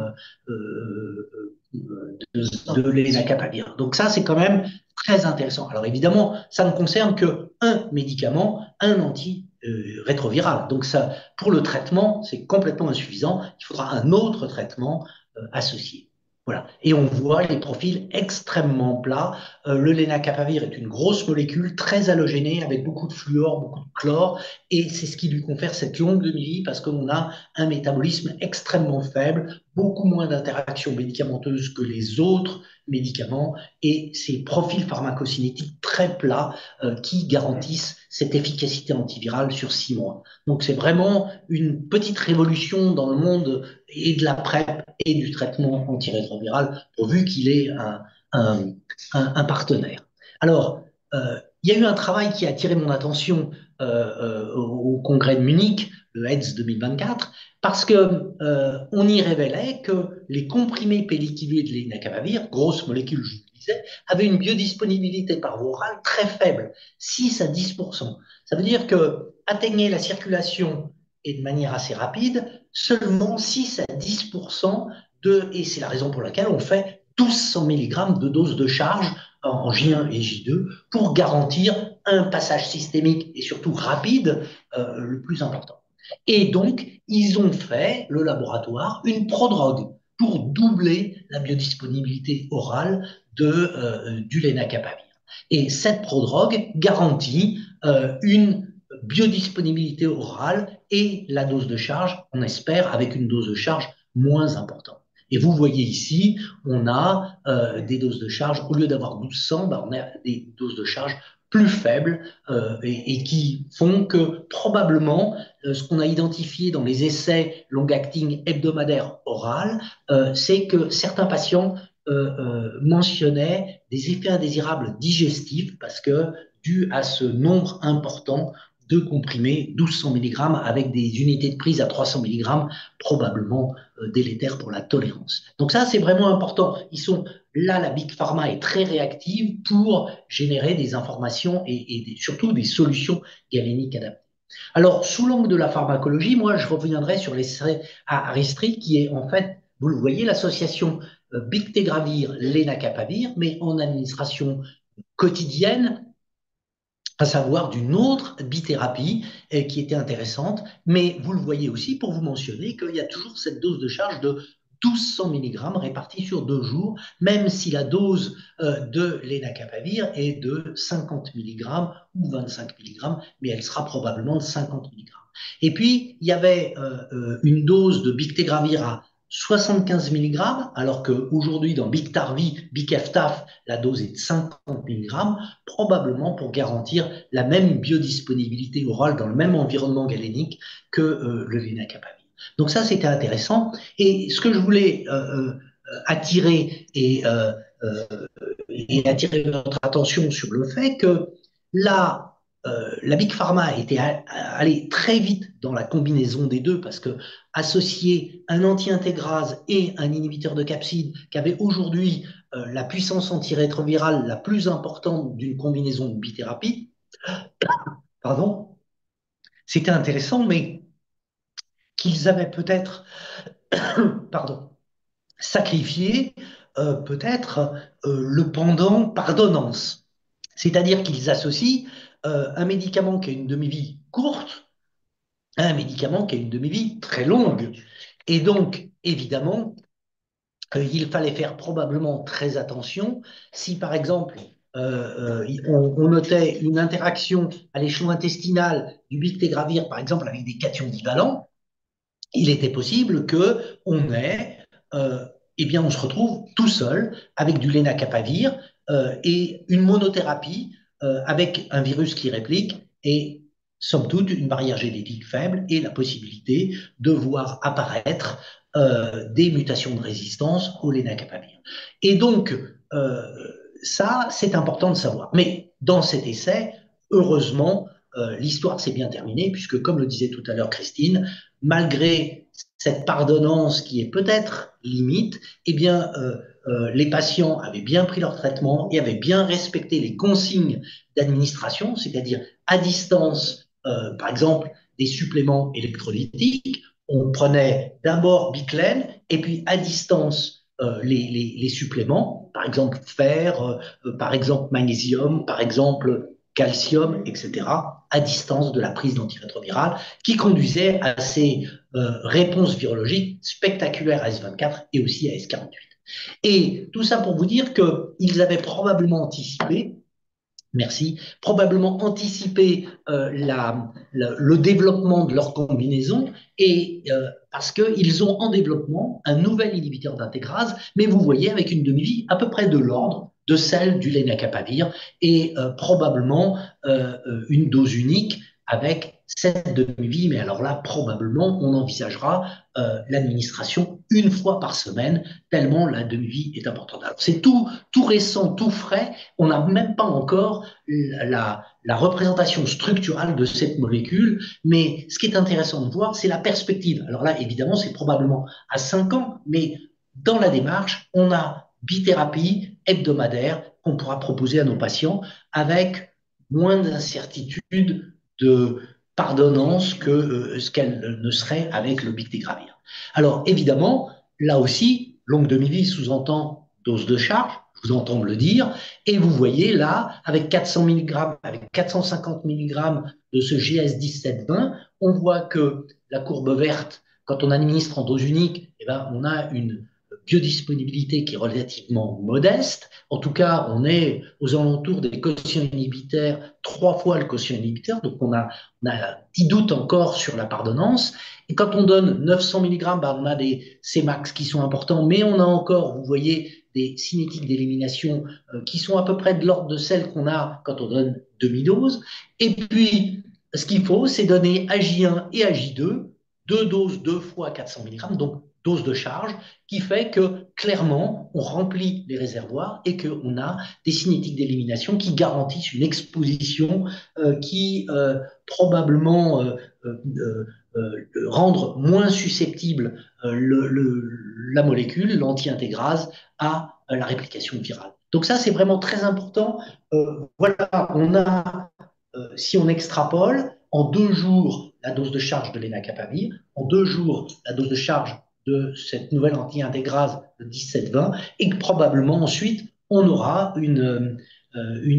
de lenacapavir. Donc ça, c'est quand même très intéressant. Alors évidemment, ça ne concerne qu'un médicament, un antirétroviral. Donc ça, pour le traitement, c'est complètement insuffisant. Il faudra un autre traitement associé. Voilà. Et on voit les profils extrêmement plats. Le lenacapavir est une grosse molécule très halogénée avec beaucoup de fluor, beaucoup de chlore, et c'est ce qui lui confère cette longue demi-vie parce qu'on a un métabolisme extrêmement faible, beaucoup moins d'interactions médicamenteuses que les autres médicaments et ces profils pharmacocinétiques très plats qui garantissent cette efficacité antivirale sur 6 mois. Donc c'est vraiment une petite révolution dans le monde et de la PrEP et du traitement antirétroviral, pourvu qu'il ait un, un partenaire. Alors, il y a eu un travail qui a attiré mon attention au congrès de Munich, le AIDS 2024, parce que on y révélait que les comprimés pelliculés de lenacapavir, grosse molécule, je vous le disais, avaient une biodisponibilité par voie orale très faible, 6 à 10%. Ça veut dire que atteigner la circulation et de manière assez rapide, seulement 6 à 10% et c'est la raison pour laquelle on fait 1200 mg de dose de charge en J1 et J2 pour garantir un passage systémique et surtout rapide le plus important. Et donc, ils ont fait, le laboratoire, une prodrogue pour doubler la biodisponibilité orale du lenacapavir. Et cette prodrogue garantit une biodisponibilité orale et la dose de charge, on espère, avec une dose de charge moins importante. Et vous voyez ici, on a des doses de charge, au lieu d'avoir 1200, on a des doses de charge plus faibles et qui font que probablement ce qu'on a identifié dans les essais long-acting hebdomadaires orales, c'est que certains patients mentionnaient des effets indésirables digestifs parce que dû à ce nombre important de comprimés, 1200 mg avec des unités de prise à 300 mg, probablement délétères pour la tolérance. Donc ça, c'est vraiment important. Là, la Big Pharma est très réactive pour générer des informations et surtout des solutions galéniques adaptées. Alors, sous l'angle de la pharmacologie, moi, je reviendrai sur l'essai à Aristri, qui est en fait, vous le voyez, l'association bictegravir-lenacapavir, mais en administration quotidienne, à savoir d'une autre bithérapie qui était intéressante. Mais vous le voyez aussi pour vous mentionner qu'il y a toujours cette dose de charge de 1200 mg répartie sur 2 jours, même si la dose de lenacapavir est de 50 mg ou 25 mg, mais elle sera probablement de 50 mg. Et puis, il y avait une dose de bictegravir à 75 mg, alors qu'aujourd'hui, dans Biktarvy, Bikeftaf, la dose est de 50 mg, probablement pour garantir la même biodisponibilité orale dans le même environnement galénique que le lenacapavir. Donc ça, c'était intéressant. Et ce que je voulais attirer et attirer votre attention sur le fait que la Big Pharma était allée très vite dans la combinaison des deux parce que associer un anti-intégrase et un inhibiteur de capsid qui avait aujourd'hui la puissance antirétrovirale la plus importante d'une combinaison de bithérapie, pardon, c'était intéressant, mais qu'ils avaient peut-être, pardon, sacrifié peut-être le pendant pardonnance. C'est-à-dire qu'ils associent un médicament qui a une demi-vie courte à un médicament qui a une demi-vie très longue. Et donc, évidemment, il fallait faire probablement très attention si, par exemple, on notait une interaction à l'échelon intestinal du bictegravir, par exemple, avec des cations divalents, il était possible qu'on ait, eh bien, on se retrouve tout seul avec du lenacapavir et une monothérapie avec un virus qui réplique et, somme toute, une barrière génétique faible et la possibilité de voir apparaître des mutations de résistance au lenacapavir. Et donc, ça, c'est important de savoir. Mais dans cet essai, heureusement, l'histoire s'est bien terminée, puisque, comme le disait tout à l'heure Christine, malgré cette pardonnance qui est peut-être limite, eh bien, les patients avaient bien pris leur traitement et avaient bien respecté les consignes d'administration, c'est-à-dire à distance, par exemple, des suppléments électrolytiques. On prenait d'abord Biclen et puis à distance les suppléments, par exemple fer, par exemple magnésium, par exemple calcium, etc., à distance de la prise d'antirétroviral, qui conduisait à ces réponses virologiques spectaculaires à S24 et aussi à S48. Et tout ça pour vous dire qu'ils avaient probablement anticipé Merci. Probablement anticiper le développement de leur combinaison et parce qu'ils ont en développement un nouvel inhibiteur d'intégrase, mais vous voyez avec une demi-vie à peu près de l'ordre de celle du lenacapavir et probablement une dose unique avec cette demi-vie, mais alors là, probablement, on envisagera l'administration une fois par semaine, tellement la demi-vie est importante. Alors, c'est tout récent, tout frais, on n'a même pas encore la représentation structurale de cette molécule, mais ce qui est intéressant de voir, c'est la perspective. Alors là, évidemment, c'est probablement à 5 ans, mais dans la démarche, on a bithérapie hebdomadaire qu'on pourra proposer à nos patients avec moins d'incertitude de pardonnance que ce qu'elle ne serait avec le bictegravir. Alors évidemment, là aussi, longue demi-vie sous-entend dose de charge, je vous entends le dire, et vous voyez là, avec 400 mg, avec 450 mg de ce GS1720, on voit que la courbe verte, quand on administre en dose unique, eh ben, on a une biodisponibilité qui est relativement modeste. En tout cas, on est aux alentours des quotients inhibitaires, 3 fois le quotient inhibiteur, donc on a 10 doutes encore sur la pardonnance. Et quand on donne 900 mg, bah, on a des Cmax qui sont importants, mais on a encore, vous voyez, des cinétiques d'élimination qui sont à peu près de l'ordre de celles qu'on a quand on donne demi-dose. Et puis, ce qu'il faut, c'est donner AJ1 et AJ2, deux doses 2 fois 400 mg, donc dose de charge, qui fait que clairement, on remplit les réservoirs et qu'on a des cinétiques d'élimination qui garantissent une exposition qui probablement rendre moins susceptible la molécule, l'anti-intégrase, à la réplication virale. Donc ça, c'est vraiment très important. Voilà, on a, si on extrapole, en 2 jours, la dose de charge de lenacapavir, en 2 jours, la dose de charge de cette nouvelle anti-intégrase de 17-20, et que probablement ensuite, on aura une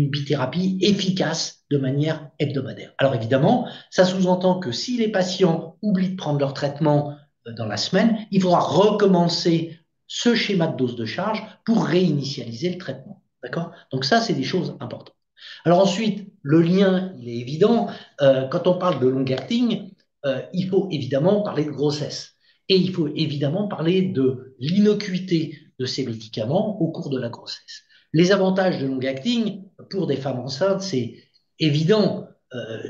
bithérapie efficace de manière hebdomadaire. Alors évidemment, ça sous-entend que si les patients oublient de prendre leur traitement dans la semaine, il faudra recommencer ce schéma de dose de charge pour réinitialiser le traitement. D'accord? Donc ça, c'est des choses importantes. Alors ensuite, le lien, il est évident. Quand on parle de long-acting, il faut évidemment parler de grossesse. Et il faut évidemment parler de l'innocuité de ces médicaments au cours de la grossesse. Les avantages de long-acting pour des femmes enceintes, c'est évident,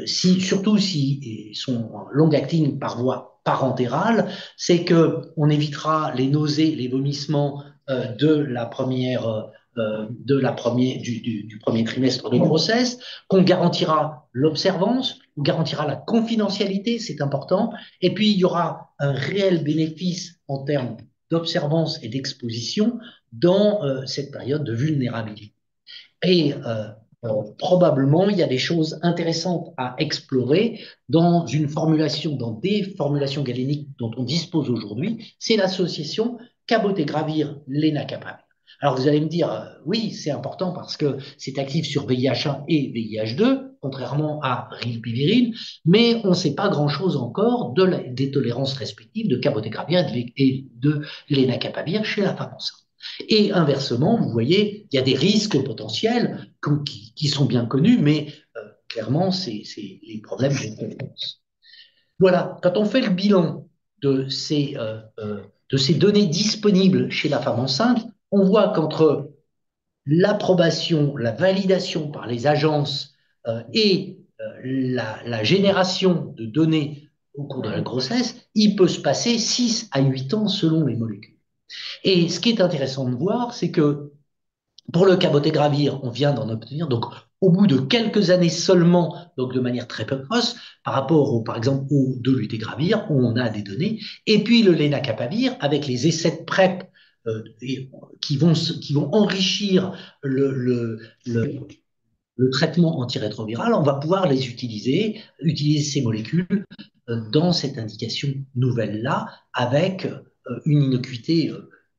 surtout si sont long-acting par voie parentérale, c'est qu'on évitera les nausées, les vomissements du premier trimestre de grossesse, qu'on garantira l'observance, on garantira la confidentialité, c'est important, et puis il y aura un réel bénéfice en termes d'observance et d'exposition dans cette période de vulnérabilité. Et probablement, il y a des choses intéressantes à explorer dans des formulations galéniques dont on dispose aujourd'hui. C'est l'association cabotegravir-lenacapavir. Alors vous allez me dire, oui, c'est important parce que c'est actif sur VIH1 et VIH2, contrairement à rilpivirine, mais on ne sait pas grand-chose encore des tolérances respectives de cabotegravir et de lenacapavir chez la femme enceinte. Et inversement, vous voyez, il y a des risques potentiels qui sont bien connus, mais clairement, c'est les problèmes de confiance. Voilà, quand on fait le bilan de ces données disponibles chez la femme enceinte, on voit qu'entre l'approbation, la validation par les agences et la génération de données au cours de la grossesse, il peut se passer 6 à 8 ans selon les molécules. Et ce qui est intéressant de voir, c'est que pour le cabotegravir, on vient d'en obtenir, donc au bout de quelques années seulement, donc de manière très précoce, par rapport par exemple au dolutegravir, où on a des données, et puis le lenacapavir, avec les essais de PrEP qui vont enrichir le traitement antirétroviral, on va pouvoir utiliser ces molécules dans cette indication nouvelle-là, avec une innocuité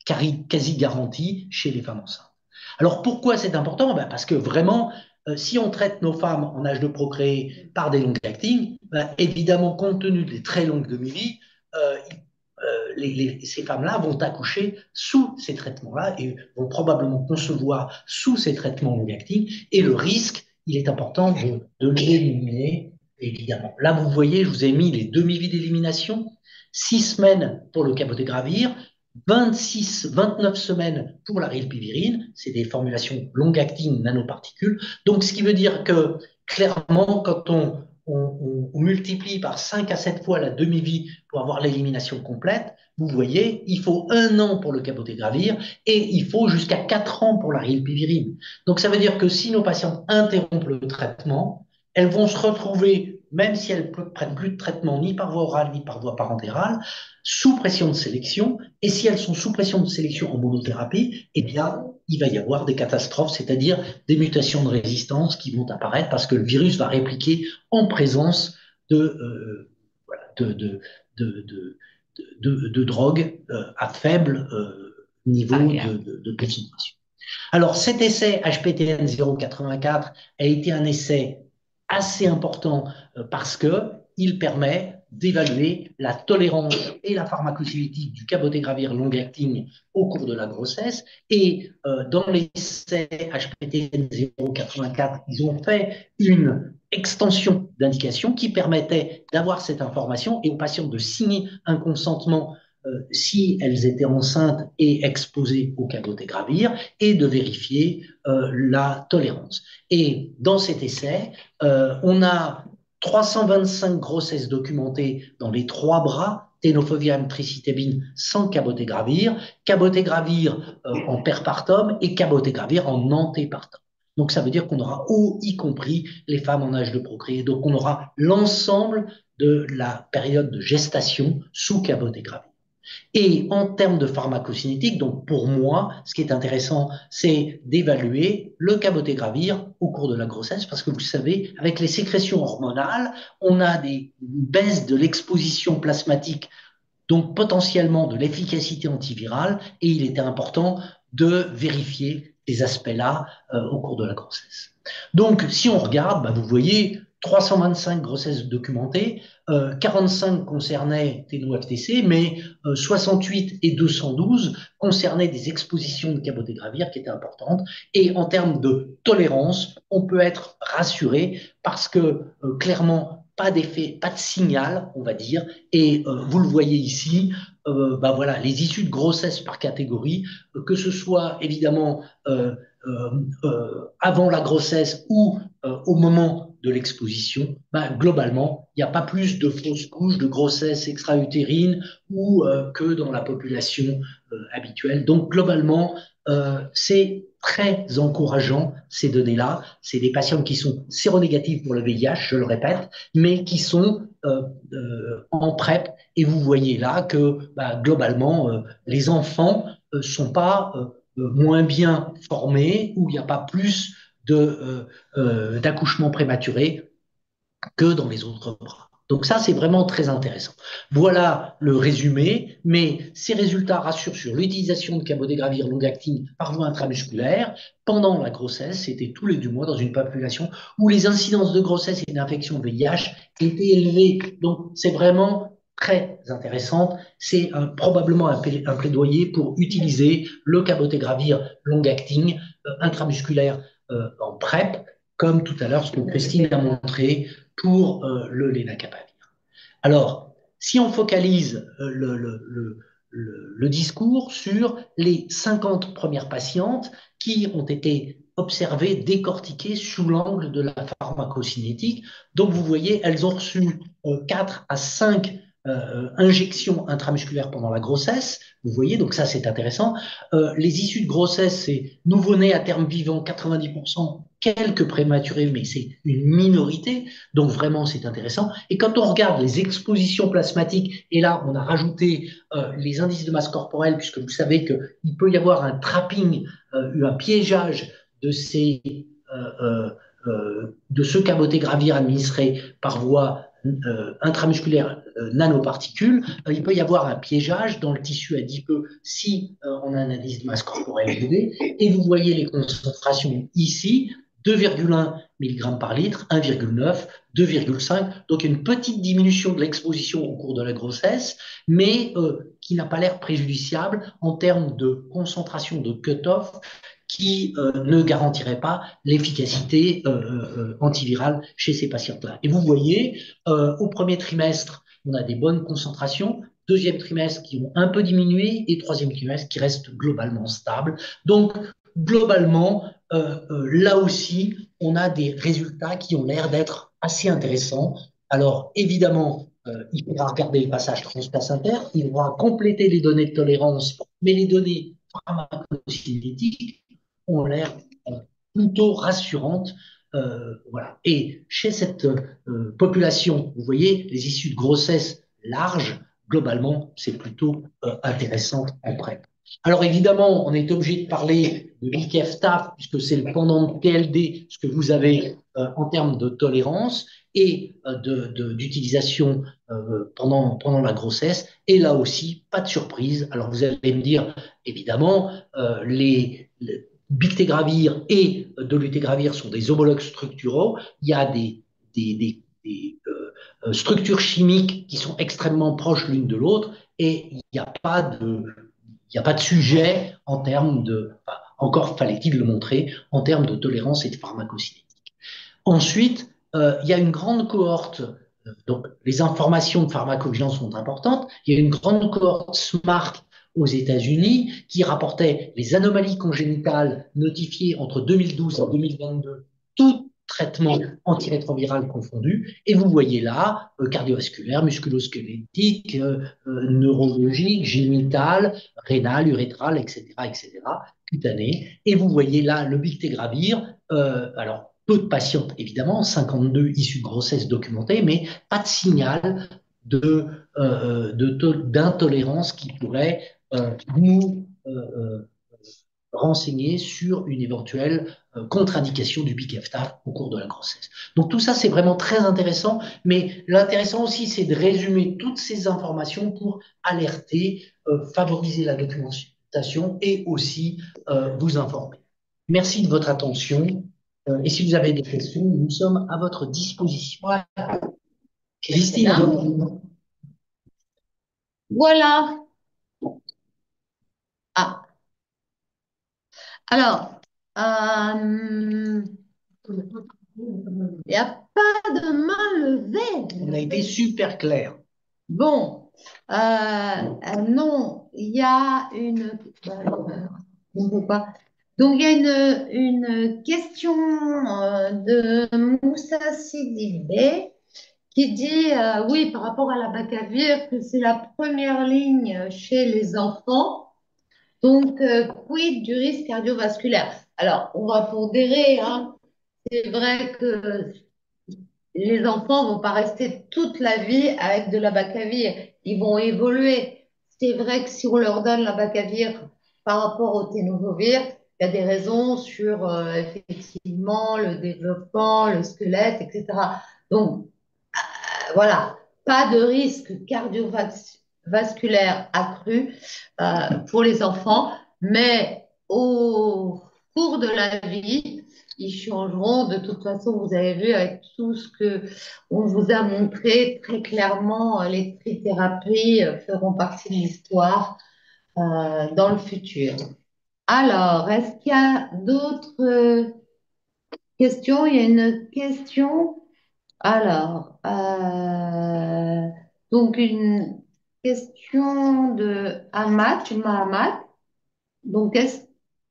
quasi garantie chez les femmes enceintes. Alors pourquoi c'est important? Parce que vraiment, si on traite nos femmes en âge de procréer par des long-acting, évidemment, compte tenu des très longues demi-vies, ces femmes-là vont accoucher sous ces traitements-là et vont probablement concevoir sous ces traitements long-acting, et le risque il est important de l'éliminer, évidemment. Là, vous voyez, je vous ai mis les demi-vies d'élimination, 6 semaines pour le cabotegravir, 29 semaines pour la rilpivirine, c'est des formulations long-acting nanoparticules. Donc, ce qui veut dire que, clairement, quand on multiplie par 5 à 7 fois la demi-vie pour avoir l'élimination complète, vous voyez, il faut 1 an pour le cabotegravir et il faut jusqu'à 4 ans pour la rilpivirine. Donc, ça veut dire que si nos patientes interrompent le traitement, elles vont se retrouver, même si elles ne prennent plus de traitement ni par voie orale ni par voie parentérale, sous pression de sélection. Et si elles sont sous pression de sélection en monothérapie, eh bien, il va y avoir des catastrophes, c'est-à-dire des mutations de résistance qui vont apparaître parce que le virus va répliquer en présence voilà, de drogues à faible niveau de concentration. Alors, cet essai HPTN 084 a été un essai assez important parce qu'il permet d'évaluer la tolérance et la pharmacocinétique du cabotegravir long-acting au cours de la grossesse. Et dans l'essai HPTN 084, ils ont fait une extension d'indication qui permettait d'avoir cette information et aux patients de signer un consentement si elles étaient enceintes et exposées au cabotegravir et de vérifier la tolérance. Et dans cet essai, on a 325 grossesses documentées dans les 3 bras, tenofovir, tricitabine sans cabotegravir, cabotegravir en perpartum et cabotegravir en antépartum. Donc ça veut dire qu'on aura y compris les femmes en âge de procréer. Donc on aura l'ensemble de la période de gestation sous cabotegravir. Et en termes de pharmacocinétique, donc pour moi, ce qui est intéressant, c'est d'évaluer le cabotegravir au cours de la grossesse, parce que vous savez, avec les sécrétions hormonales, on a des baisses de l'exposition plasmatique, donc potentiellement de l'efficacité antivirale, et il était important de vérifier ces aspects-là au cours de la grossesse. Donc, si on regarde, bah, vous voyez 325 grossesses documentées, 45 concernaient TNO-FTC, mais 68 et 212 concernaient des expositions de cabotegravir qui étaient importantes. Et en termes de tolérance, on peut être rassuré parce que clairement, pas d'effet, pas de signal, on va dire. Et vous le voyez ici, bah voilà, les issues de grossesse par catégorie, que ce soit évidemment avant la grossesse ou au moment de l'exposition, bah, globalement, il n'y a pas plus de fausses couches, de grossesse extra-utérine ou que dans la population habituelle. Donc, globalement, c'est très encourageant, ces données-là. C'est des patients qui sont séronégatifs pour le VIH, je le répète, mais qui sont en PrEP. Et vous voyez là que, bah, globalement, les enfants sont pas moins bien formés, où il n'y a pas plus d'accouchements prématurés que dans les autres bras. Donc ça, c'est vraiment très intéressant. Voilà le résumé, mais ces résultats rassurent sur l'utilisation de cabotegravir long-acting par voie intramusculaire pendant la grossesse. C'était tous les 2 mois dans une population où les incidences de grossesse et d'infection VIH étaient élevées. Donc c'est vraiment très intéressante. C'est probablement un plaidoyer pour utiliser le cabotegravir long-acting intramusculaire en PrEP, comme tout à l'heure ce que Christine a montré pour le lenacapavir. Alors, si on focalise le discours sur les 50 premières patientes qui ont été observées, décortiquées sous l'angle de la pharmacocinétique, donc vous voyez, elles ont reçu 4 à 5 injections intramusculaires pendant la grossesse. Vous voyez, donc ça c'est intéressant. Les issues de grossesse, c'est nouveau-né à terme vivant, 90%, quelques prématurés, mais c'est une minorité. Donc vraiment c'est intéressant. Et quand on regarde les expositions plasmatiques, et là on a rajouté les indices de masse corporelle, puisque vous savez qu'il peut y avoir un trapping, un piégeage de ce cabotegravir administré par voie intramusculaire nanoparticules, il peut y avoir un piégeage dans le tissu adipeux si on a un indice de masse corporelle élevé. Et vous voyez les concentrations ici, 2,1 mg par litre, 1,9, 2,5. Donc une petite diminution de l'exposition au cours de la grossesse, mais qui n'a pas l'air préjudiciable en termes de concentration de cut-off qui ne garantirait pas l'efficacité antivirale chez ces patients-là. Et vous voyez, au premier trimestre, on a des bonnes concentrations, deuxième trimestre qui ont un peu diminué et troisième trimestre qui reste globalement stable. Donc, globalement, là aussi, on a des résultats qui ont l'air d'être assez intéressants. Alors, évidemment, il faudra regarder le passage transplacentaire, il faudra compléter les données de tolérance, mais les données pharmacocinétiques ont l'air plutôt rassurantes. Voilà. Et chez cette population, vous voyez, les issues de grossesse larges, globalement, c'est plutôt intéressant en PrEP. Alors évidemment, on est obligé de parler de l'IKF-TAF, puisque c'est le pendant de TLD, ce que vous avez en termes de tolérance et d'utilisation pendant la grossesse. Et là aussi, pas de surprise. Alors vous allez me dire, évidemment, les bictegravir et dolutegravir sont des homologues structuraux. Il y a des structures chimiques qui sont extrêmement proches l'une de l'autre et il n'y a pas de sujet en termes de, enfin, encore fallait-il le montrer, en termes de tolérance et de pharmacocinétique. Ensuite, il y a une grande cohorte, donc les informations de pharmacovigilance sont importantes, il y a une grande cohorte SMART aux États-Unis qui rapportait les anomalies congénitales notifiées entre 2012 et 2022, tout traitement antirétroviral confondu. Et vous voyez là, cardiovasculaire, musculosquelettique, neurologique, génital, rénal, urétral, etc., cutané. Et vous voyez là le bictegravir. Alors, peu de patientes, évidemment, 52 issues de grossesse documentées, mais pas de signal d'intolérance qui pourrait nous renseigner sur une éventuelle contre-indication du BICAF-TAF au cours de la grossesse. Donc tout ça, c'est vraiment très intéressant, mais l'intéressant aussi, c'est de résumer toutes ces informations pour alerter, favoriser la documentation et aussi vous informer. Merci de votre attention. Et si vous avez des questions, nous sommes à votre disposition. Christine. Voilà. Ah. Alors, il n'y a pas de main levée. On a été super clair. Bon, non, il y a une. On ne peut pas. Donc, il y a une question de Moussa Sidibé qui dit oui, par rapport à la Bacavir, que c'est la première ligne chez les enfants. Donc, quid du risque cardiovasculaire? Alors, on va pondérer, hein. C'est vrai que les enfants ne vont pas rester toute la vie avec de la Bacavir. Ils vont évoluer. C'est vrai que si on leur donne la Bacavir par rapport au Ténovovir, il y a des raisons sur effectivement le développement, le squelette, etc. Donc, voilà, pas de risque cardiovasculaire accru pour les enfants, mais au cours de la vie, ils changeront. De toute façon, vous avez vu avec tout ce que on vous a montré très clairement, les trithérapies feront partie de l'histoire dans le futur. Alors, est-ce qu'il y a d'autres questions? Il y a une question. Alors, donc une question de Mahamat. Donc, est-ce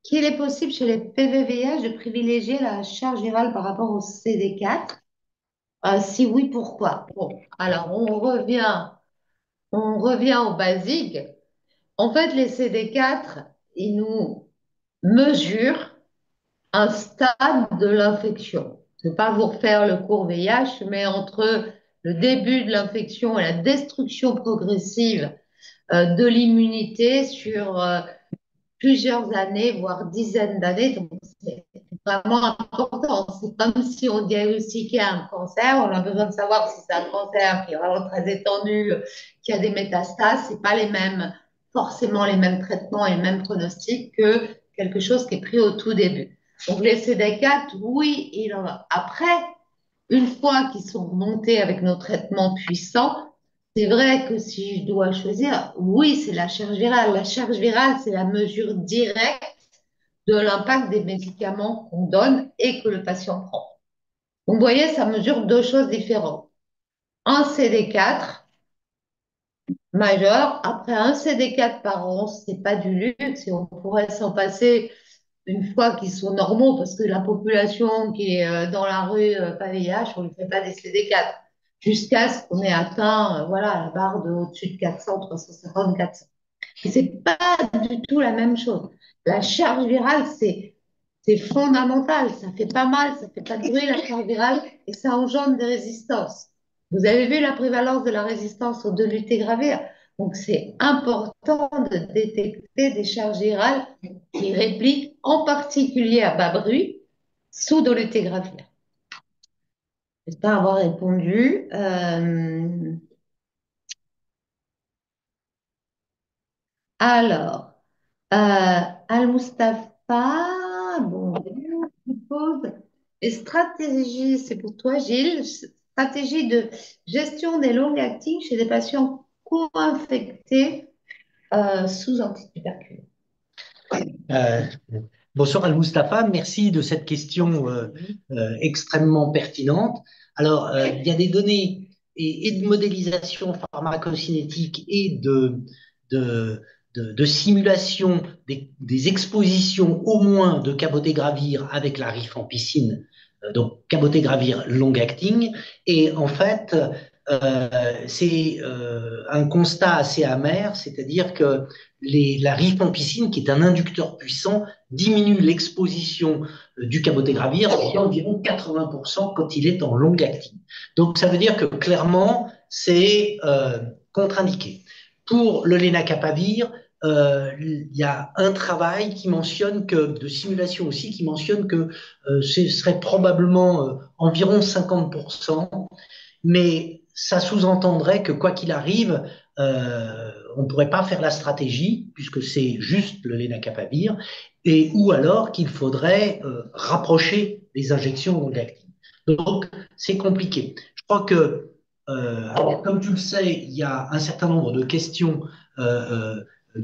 qu'il est possible chez les PVVH de privilégier la charge virale par rapport au CD4? Si oui, pourquoi? Bon, alors on revient au basique. En fait, les CD4, ils nous mesurent un stade de l'infection. Je ne vais pas vous refaire le cours VIH, mais entre le début de l'infection et la destruction progressive de l'immunité sur plusieurs années, voire dizaines d'années. Donc, c'est vraiment important. C'est comme si on diagnostiquait un cancer. On a besoin de savoir si c'est un cancer qui est vraiment très étendu, qui a des métastases. C'est pas forcément les mêmes traitements et les mêmes pronostics que quelque chose qui est pris au tout début. Donc, les CD4, oui, après, une fois qu'ils sont remontés avec nos traitements puissants, c'est vrai que si je dois choisir, oui, c'est la charge virale. La charge virale, c'est la mesure directe de l'impact des médicaments qu'on donne et que le patient prend. Donc, vous voyez, ça mesure deux choses différentes. Un CD4 majeur, après un CD4 par an, c'est pas du luxe et on pourrait s'en passer une fois qu'ils sont normaux, parce que la population qui est dans la rue, pas VIH, on ne lui fait pas des CD4, jusqu'à ce qu'on ait atteint voilà, la barre de au-dessus de 400, 350, 400. Et c'est pas du tout la même chose. La charge virale, c'est fondamental, ça fait pas mal, ça fait pas de bruit la charge virale et ça engendre des résistances. Vous avez vu la prévalence de la résistance aux dolutegravir. Donc c'est important de détecter des charges virales qui répliquent en particulier à bas bruit sous dolutegravir. J'espère avoir répondu. Alors, Al-Mustafa, bon, je pose. Et stratégie, c'est pour toi, Gilles, stratégie de gestion des longues acting chez des patients co-infectés sous antituberculose. Euh, Bonsoir Al-Mustafa, merci de cette question extrêmement pertinente. Alors, il y a des données et de modélisation pharmacocinétique et de, de simulation des expositions au moins de cabotegravir avec la rifampicine, donc cabotegravir long-acting. Et en fait, c'est un constat assez amer, c'est-à-dire que la rifampicine, qui est un inducteur puissant, diminue l'exposition du cabotegravir d'environ 80% quand il est en long acting. Donc ça veut dire que clairement, c'est contre-indiqué. Pour le lenacapavir, il y a un travail qui mentionne que, de simulation aussi, qui mentionne que ce serait probablement environ 50%, mais ça sous-entendrait que quoi qu'il arrive, on ne pourrait pas faire la stratégie, puisque c'est juste le lenacapavir, et ou alors qu'il faudrait rapprocher les injections long-acting. Donc, c'est compliqué. Je crois que, comme tu le sais, il y a un certain nombre de questions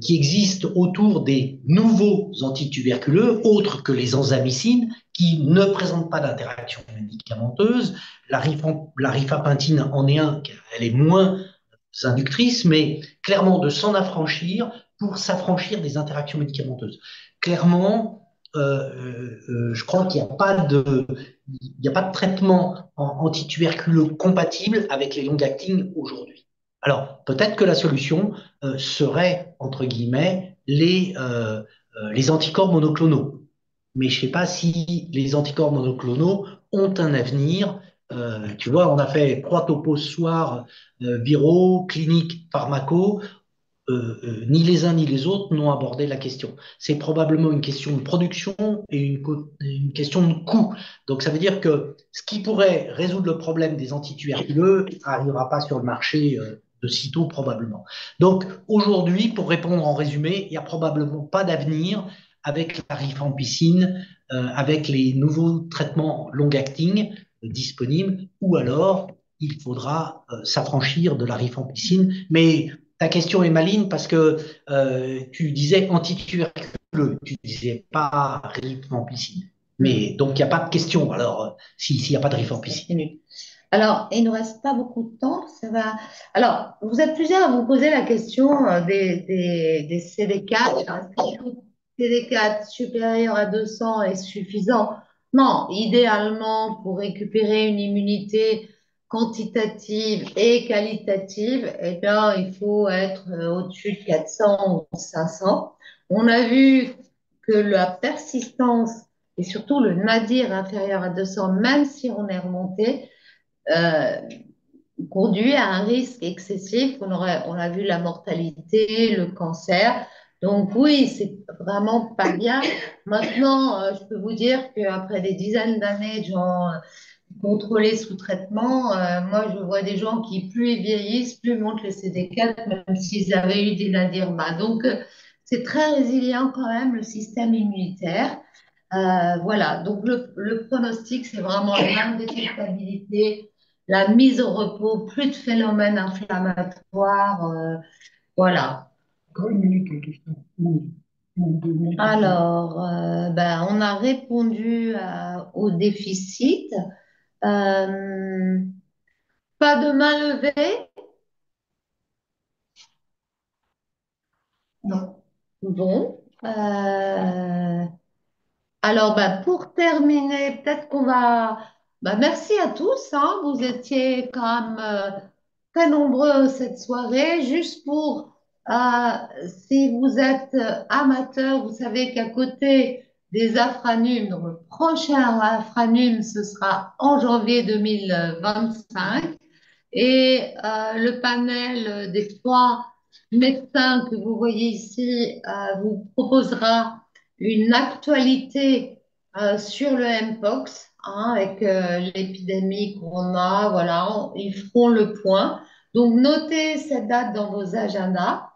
qui existent autour des nouveaux antituberculeux, autres que les enzymicines, qui ne présentent pas d'interaction médicamenteuse. La rifapentine en est un, elle est moins inductrice, mais clairement de s'en affranchir pour s'affranchir des interactions médicamenteuses. Clairement, je crois qu'il n'y a pas de, il n'y a pas de traitement antituberculeux compatible avec les long-acting aujourd'hui. Alors, peut-être que la solution serait, entre guillemets, les anticorps monoclonaux. Mais je ne sais pas si les anticorps monoclonaux ont un avenir. Tu vois, on a fait 3 topos ce soir, viraux, cliniques, pharmacos. Ni les uns ni les autres n'ont abordé la question. C'est probablement une question de production et une question de coût. Donc ça veut dire que ce qui pourrait résoudre le problème des antituberculeux n'arrivera pas sur le marché de sitôt probablement. Donc aujourd'hui, pour répondre en résumé, il n'y a probablement pas d'avenir avec la rifampicine, avec les nouveaux traitements long-acting disponibles, ou alors il faudra s'affranchir de la rifampicine. Mais ta question est maligne parce que tu disais antituberculeux, tu disais pas rifampicine. Mais donc, il n'y a pas de question, alors, s'il n'y a pas de rifampicine. Alors, il ne nous reste pas beaucoup de temps. Ça va. Alors, vous êtes plusieurs à vous poser la question des CD4. Est-ce que CD4 supérieur à 200 est suffisant? Non, idéalement, pour récupérer une immunité quantitative et qualitative, eh bien, il faut être au-dessus de 400 ou 500. On a vu que la persistance et surtout le nadir inférieur à 200, même si on est remonté, euh, conduit à un risque excessif. On a vu la mortalité, le cancer. Donc oui, c'est vraiment pas bien. Maintenant, je peux vous dire qu'après des dizaines d'années de gens contrôlés sous traitement, moi je vois des gens qui plus ils vieillissent, plus montent les CD4, même s'ils avaient eu des nadirma. Donc c'est très résilient quand même le système immunitaire. Voilà, donc le pronostic, c'est vraiment l'indétectabilité, la mise au repos, plus de phénomènes inflammatoires. Voilà. Encore une minute, une question. Alors, ben, on a répondu au déficit. Euh, Pas de main levée? Non. Bon. Alors, bah, pour terminer, peut-être qu'on va. Bah, merci à tous, hein. Vous étiez quand même très nombreux cette soirée. Juste pour, si vous êtes amateur, vous savez qu'à côté des Afranum, donc le prochain Afranum, ce sera en janvier 2025. Et le panel des trois médecins que vous voyez ici vous proposera une actualité sur le Mpox, hein, avec l'épidémie qu'on a. Voilà, ils feront le point. Donc, notez cette date dans vos agendas.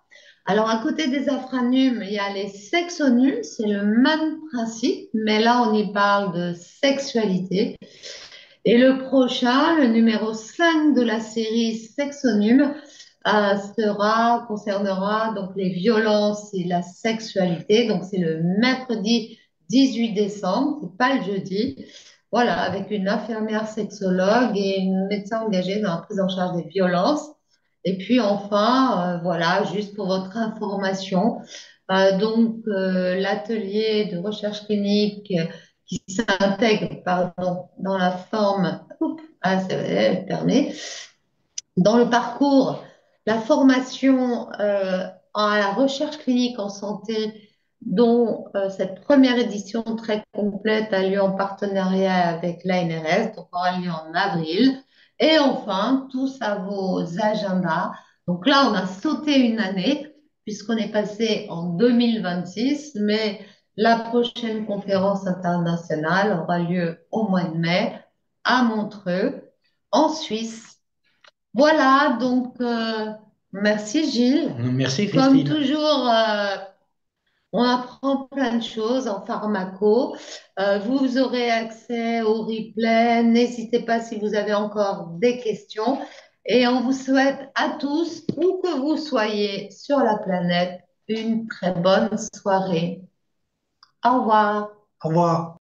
Alors, à côté des Afranum, il y a les sexonums, c'est le même principe, mais là, on y parle de sexualité. Et le prochain, le numéro 5 de la série Sexonum, concernera donc les violences et la sexualité. Donc c'est le mercredi 18 décembre, c'est pas le jeudi. Voilà, avec une infirmière sexologue et une médecin engagée dans la prise en charge des violences. Et puis enfin, voilà, juste pour votre information, l'atelier de recherche clinique qui s'intègre, pardon, dans la forme, permet, dans le parcours, la formation à la recherche clinique en santé, dont cette première édition très complète a lieu en partenariat avec l'ANRS, donc aura lieu en avril. Et enfin, tous à vos agendas. Donc là, on a sauté une année, puisqu'on est passé en 2026, mais la prochaine conférence internationale aura lieu au mois de mai à Montreux, en Suisse. Voilà, donc merci Gilles. Merci Comme Christine. toujours, on apprend plein de choses en pharmaco. Vous aurez accès au replay. N'hésitez pas si vous avez encore des questions. Et on vous souhaite à tous, où que vous soyez sur la planète, une très bonne soirée. Au revoir. Au revoir.